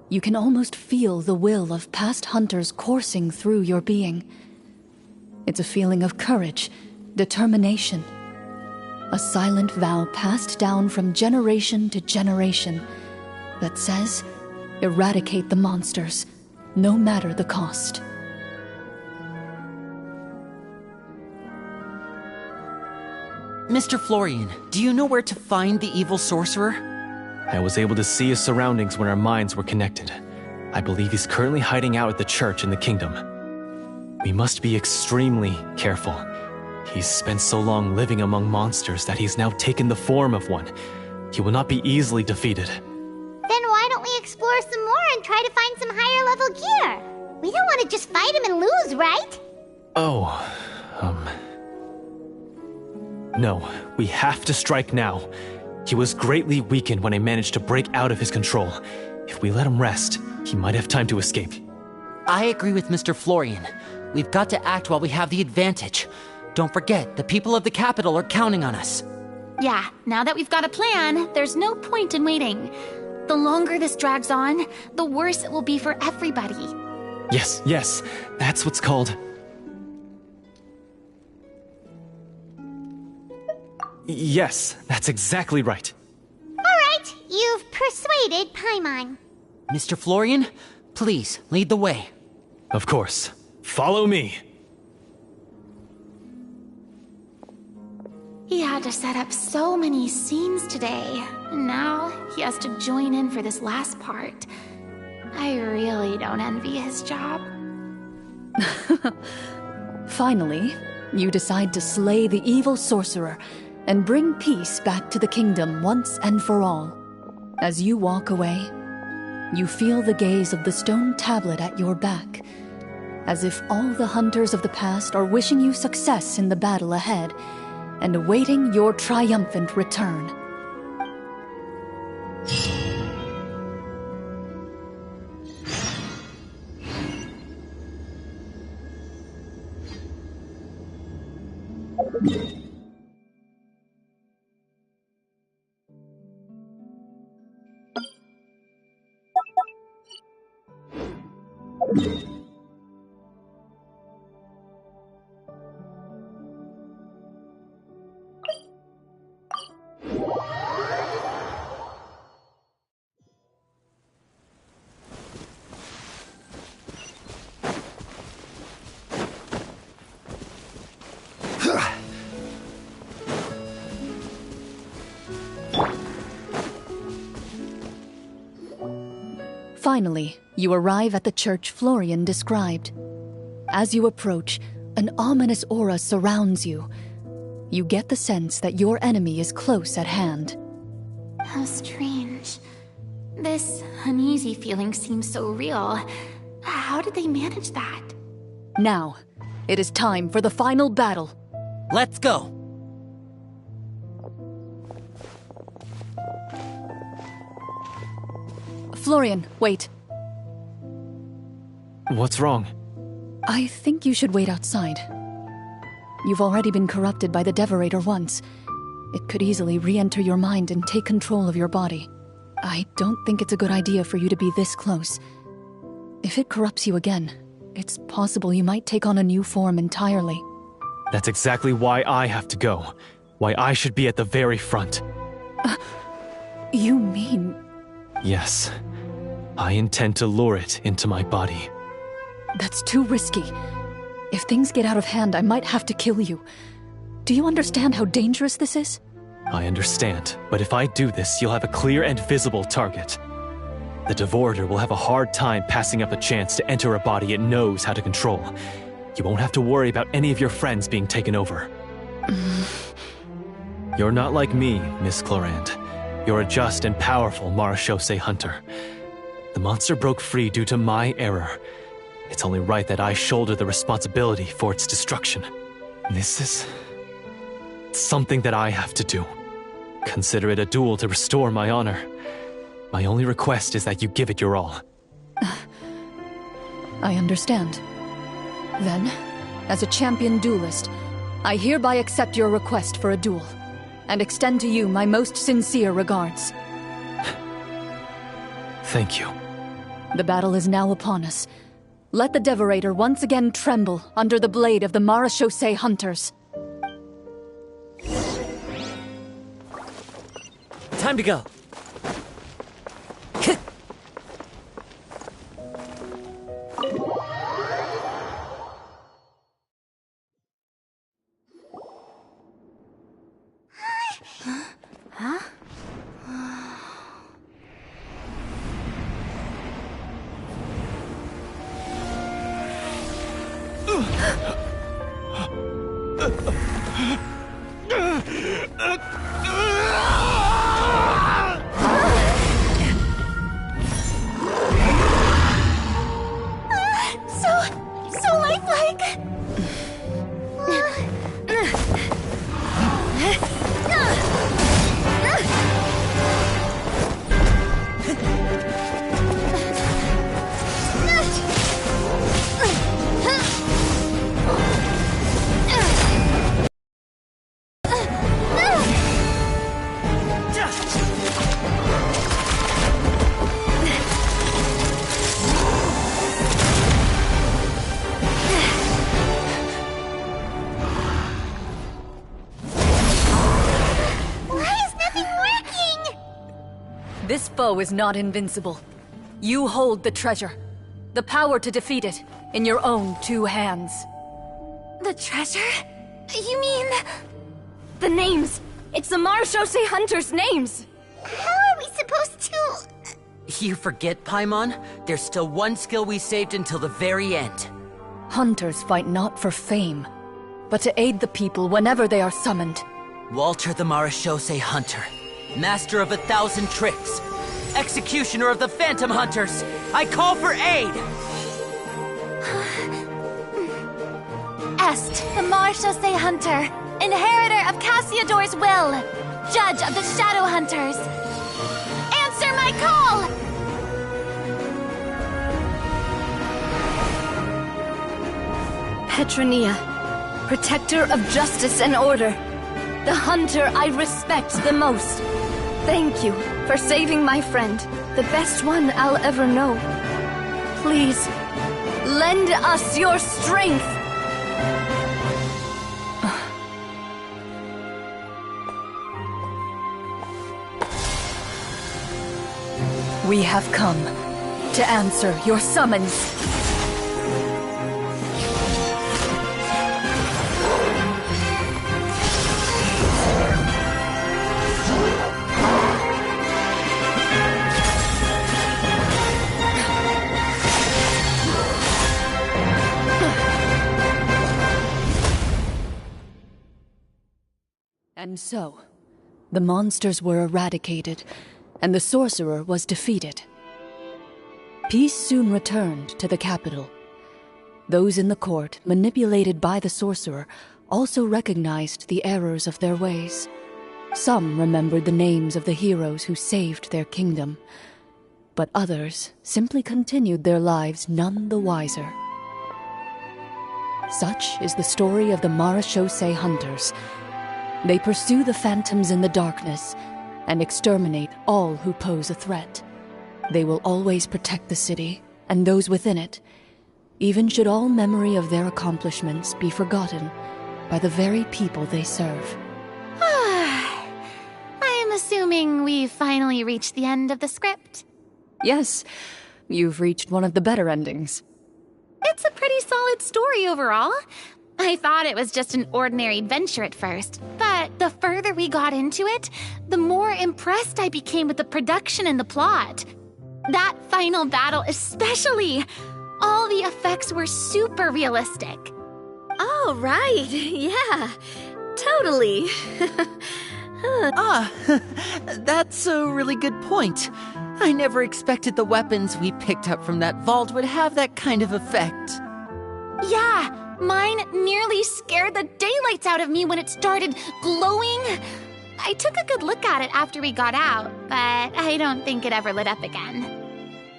you can almost feel the will of past hunters coursing through your being. It's a feeling of courage, determination. A silent vow passed down from generation to generation that says, eradicate the monsters, no matter the cost. Mr. Florian, do you know where to find the evil sorcerer? I was able to see his surroundings when our minds were connected. I believe he's currently hiding out at the church in the kingdom. We must be extremely careful. He's spent so long living among monsters that he's now taken the form of one. He will not be easily defeated. Then why don't we explore some more and try to find some higher level gear? We don't want to just fight him and lose, right? No, we have to strike now. He was greatly weakened when I managed to break out of his control. If we let him rest, he might have time to escape. I agree with Mr. Florian. We've got to act while we have the advantage. Don't forget, the people of the capital are counting on us. Yeah, now that we've got a plan, there's no point in waiting. The longer this drags on, the worse it will be for everybody. Yes, that's what's called... Yes, that's exactly right. Alright, you've persuaded Paimon. Mr. Florian, please, lead the way. Of course. Follow me. He had to set up so many scenes today, and now he has to join in for this last part. I really don't envy his job. Finally, you decide to slay the evil sorcerer and bring peace back to the kingdom once and for all. As you walk away, you feel the gaze of the stone tablet at your back, as if all the hunters of the past are wishing you success in the battle ahead and awaiting your triumphant return. Finally, you arrive at the church Florian described. As you approach, an ominous aura surrounds you. You get the sense that your enemy is close at hand. How strange. This uneasy feeling seems so real. How did they manage that? Now, it is time for the final battle. Let's go! Florian, wait. What's wrong? I think you should wait outside. You've already been corrupted by the Devorator once. It could easily re-enter your mind and take control of your body. I don't think it's a good idea for you to be this close. If it corrupts you again, it's possible you might take on a new form entirely. That's exactly why I have to go. Why I should be at the very front. You mean... Yes. I intend to lure it into my body. That's too risky. If things get out of hand, I might have to kill you. Do you understand how dangerous this is? I understand, but if I do this, you'll have a clear and visible target. The Devorator will have a hard time passing up a chance to enter a body it knows how to control. You won't have to worry about any of your friends being taken over. You're not like me, Miss Clorinde. You're a just and powerful Marechaussee hunter. The monster broke free due to my error. It's only right that I shoulder the responsibility for its destruction. This is something that I have to do. Consider it a duel to restore my honor. My only request is that you give it your all. I understand. Then, as a champion duelist, I hereby accept your request for a duel, and extend to you my most sincere regards. Thank you. The battle is now upon us. Let the Devorator once again tremble under the blade of the Marechaussee hunters. Time to go. So lifelike! This foe is not invincible. You hold the treasure, the power to defeat it, in your own 2 hands. The treasure? You mean... The names! It's the Marechaussee hunters' names! How are we supposed to... You forget, Paimon? There's still one skill we saved until the very end. Hunters fight not for fame, but to aid the people whenever they are summoned. Walter the Marechaussee Hunter, master of 1,000 tricks, executioner of the Phantom Hunters, I call for aid! Est, the Marechaussee Hunter, inheritor of Cassiodor's will, judge of the Shadow Hunters. Answer my call! Petronia, protector of justice and order. The hunter I respect the most. Thank you for saving my friend, the best one I'll ever know. Please, lend us your strength! We have come to answer your summons. And so, the monsters were eradicated, and the sorcerer was defeated. Peace soon returned to the capital. Those in the court, manipulated by the sorcerer, also recognized the errors of their ways. Some remembered the names of the heroes who saved their kingdom, but others simply continued their lives none the wiser. Such is the story of the Marechaussee Hunters. They pursue the phantoms in the darkness and exterminate all who pose a threat. They will always protect the city and those within it, even should all memory of their accomplishments be forgotten by the very people they serve. I'm assuming we've finally reached the end of the script. Yes, you've reached one of the better endings. It's a pretty solid story overall. I thought it was just an ordinary adventure at first, but the further we got into it, the more impressed I became with the production and the plot. That final battle especially. All the effects were super realistic. Oh, right. Yeah, totally. That's a really good point. I never expected the weapons we picked up from that vault would have that kind of effect. Yeah, mine nearly scared the daylights out of me when it started glowing. I took a good look at it after we got out, but I don't think it ever lit up again.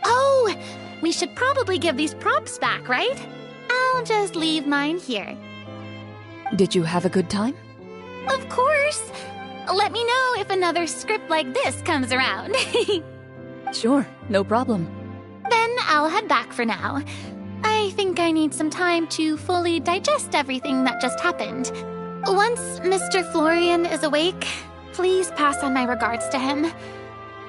Oh, we should probably give these props back, right? I'll just leave mine here. Did you have a good time? Of course. Let me know if another script like this comes around. Sure, no problem. Then I'll head back for now. I think I need some time to fully digest everything that just happened. Once Mr. Florian is awake, please pass on my regards to him.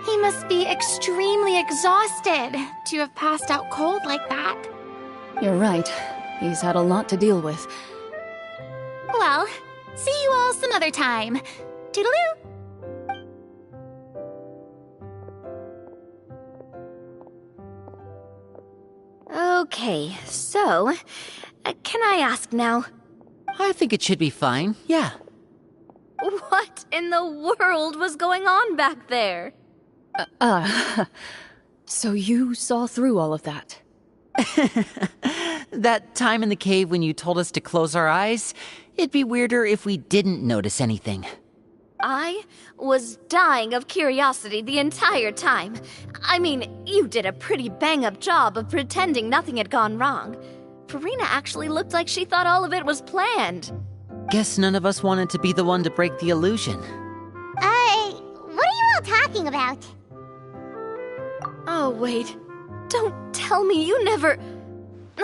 He must be extremely exhausted to have passed out cold like that. You're right. He's had a lot to deal with. Well, see you all some other time. Toodaloo! Okay, so, can I ask now? I think it should be fine, yeah. What in the world was going on back there? So you saw through all of that? That time in the cave when you told us to close our eyes, it'd be weirder if we didn't notice anything. I was dying of curiosity the entire time. I mean, you did a pretty bang-up job of pretending nothing had gone wrong. Farina actually looked like she thought all of it was planned. Guess none of us wanted to be the one to break the illusion. What are you all talking about? Oh, wait. Don't tell me you never...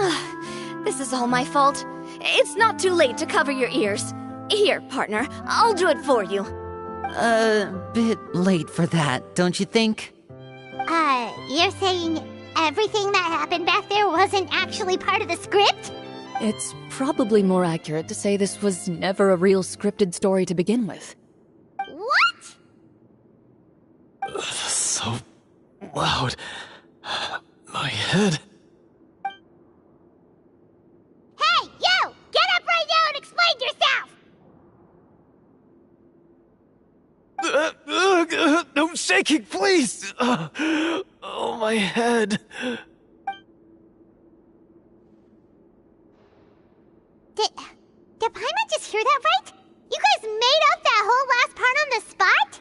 Ugh, this is all my fault. It's not too late to cover your ears. Here, partner, I'll do it for you. Bit late for that, don't you think? You're saying everything that happened back there wasn't actually part of the script? It's probably more accurate to say this was never a real scripted story to begin with. What? So loud. My head. Hey, you! Get up right now and explain yourself! No shaking, please! Oh, my head. Did Paimon just hear that right? You guys made up that whole last part on the spot?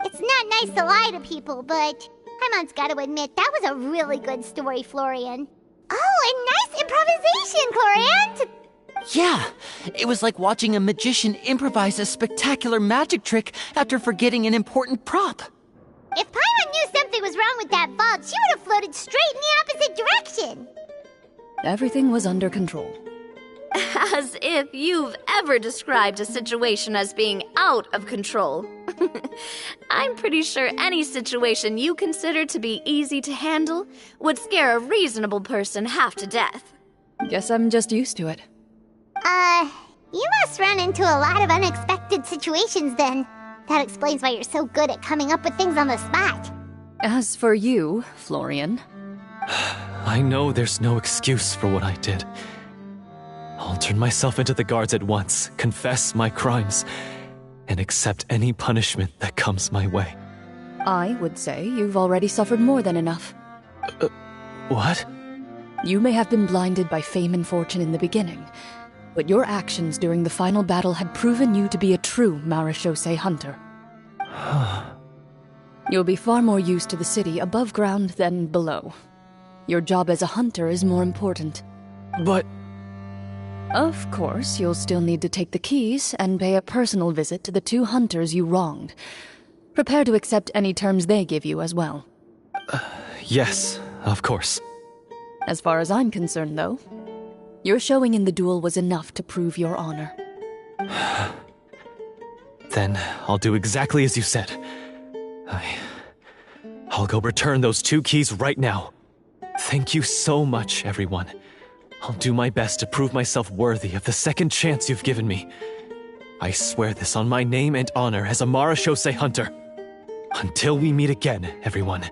It's not nice to lie to people, but Paimon's gotta admit, that was a really good story, Florian. Oh, and nice improvisation, Clorinde! Yeah, it was like watching a magician improvise a spectacular magic trick after forgetting an important prop. If Paimon knew something was wrong with that vault, she would have floated straight in the opposite direction. Everything was under control. As if you've ever described a situation as being out of control. I'm pretty sure any situation you consider to be easy to handle would scare a reasonable person half to death. Guess I'm just used to it. You must run into a lot of unexpected situations then. That explains why you're so good at coming up with things on the spot. As for you, Florian... I know there's no excuse for what I did. I'll turn myself into the guards at once, confess my crimes, and accept any punishment that comes my way. I would say you've already suffered more than enough. What? You may have been blinded by fame and fortune in the beginning, but your actions during the final battle had proven you to be a true Marechaussee hunter. You'll be far more used to the city above ground than below. Your job as a hunter is more important. But... Of course, you'll still need to take the keys and pay a personal visit to the 2 hunters you wronged. Prepare to accept any terms they give you as well. Yes, of course. As far as I'm concerned, though, your showing in the duel was enough to prove your honor. Then I'll do exactly as you said. I'll go return those 2 keys right now. Thank you so much, everyone. I'll do my best to prove myself worthy of the second chance you've given me. I swear this on my name and honor as a Marechaussee hunter. Until we meet again, everyone.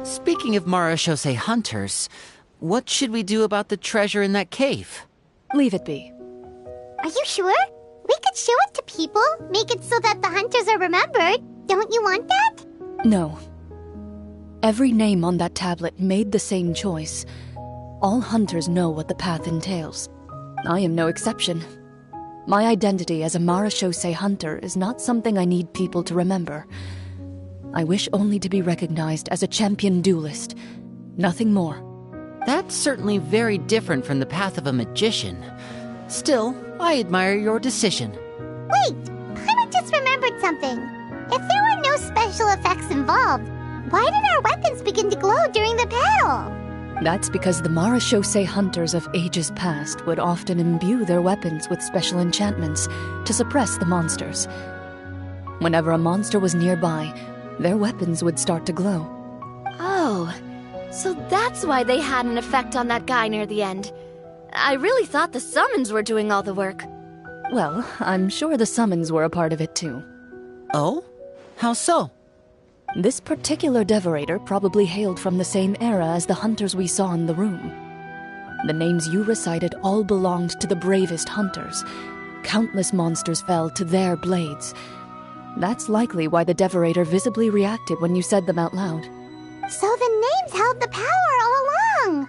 Speaking of Marechaussee hunters, What should we do about the treasure in that cave? Leave it be. Are you sure? We could show it to people, make it so that the hunters are remembered. Don't you want that? No. Every name on that tablet made the same choice. All hunters know what the path entails. I am no exception. My identity as a Marechaussee hunter is not something I need people to remember. I wish only to be recognized as a champion duelist. Nothing more. That's certainly very different from the path of a magician. Still, I admire your decision. Wait! Paimon just remembered something. If there were no special effects involved, why did our weapons begin to glow during the battle? That's because the Marechaussee hunters of ages past would often imbue their weapons with special enchantments to suppress the monsters. Whenever a monster was nearby, their weapons would start to glow. Oh, so that's why they had an effect on that guy near the end. I really thought the summons were doing all the work. Well, I'm sure the summons were a part of it too. Oh? How so? This particular devorator probably hailed from the same era as the hunters we saw in the room. The names you recited all belonged to the bravest hunters. Countless monsters fell to their blades. That's likely why the devorator visibly reacted when you said them out loud. So the names held the power all along!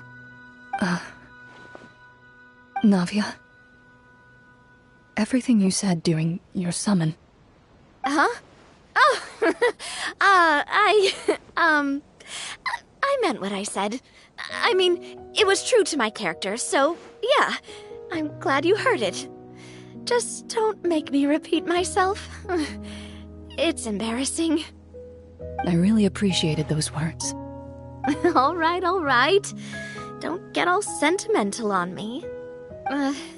Navia, everything you said during your summon. Huh? Oh, I meant what I said. I mean, it was true to my character, so yeah, I'm glad you heard it. Just don't make me repeat myself. It's embarrassing. I really appreciated those words. All right. Don't get all sentimental on me.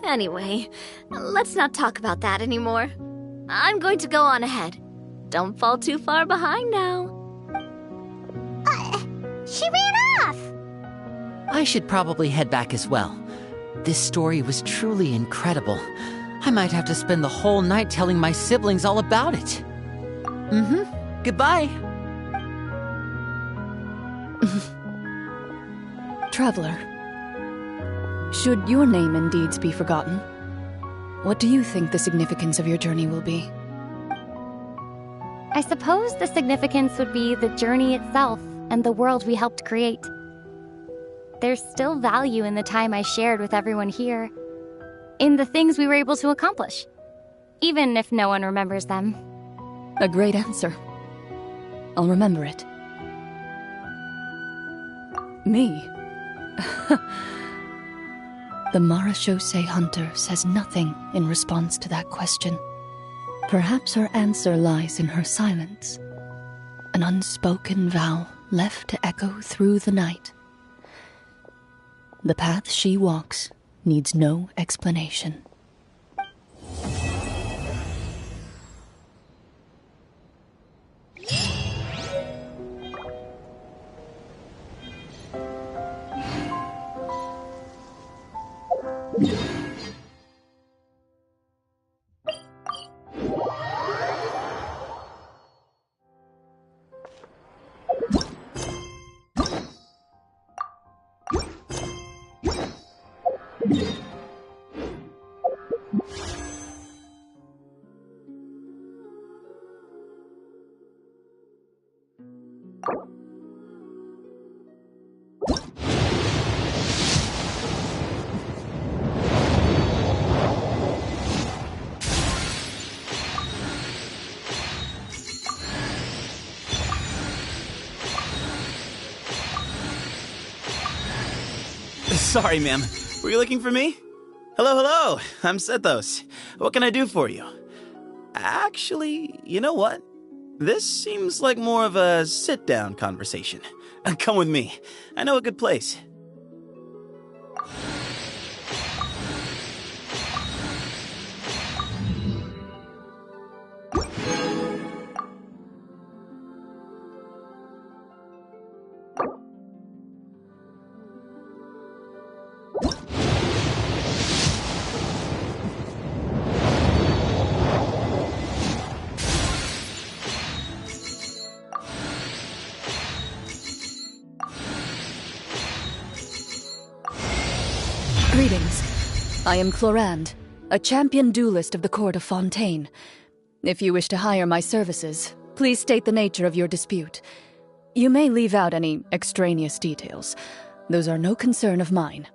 Anyway, let's not talk about that anymore. I'm going to go on ahead. Don't fall too far behind now. She ran off! I should probably head back as well. This story was truly incredible. I might have to spend the whole night telling my siblings all about it. Goodbye. Traveler, should your name and deeds be forgotten, what do you think the significance of your journey will be? I suppose the significance would be the journey itself and the world we helped create. There's still value in the time I shared with everyone here, in the things we were able to accomplish, even if no one remembers them. A great answer. I'll remember it. Me? The Marechaussee hunter says nothing in response to that question. Perhaps her answer lies in her silence, an unspoken vow left to echo through the night. The path she walks needs no explanation. Sorry, ma'am. Were you looking for me? Hello. I'm Sethos. What can I do for you? Actually, you know what? This seems like more of a sit-down conversation. Come with me. I know a good place. Greetings. I am Clorinde, a champion duelist of the court of Fontaine. If you wish to hire my services, please state the nature of your dispute. You may leave out any extraneous details. Those are no concern of mine.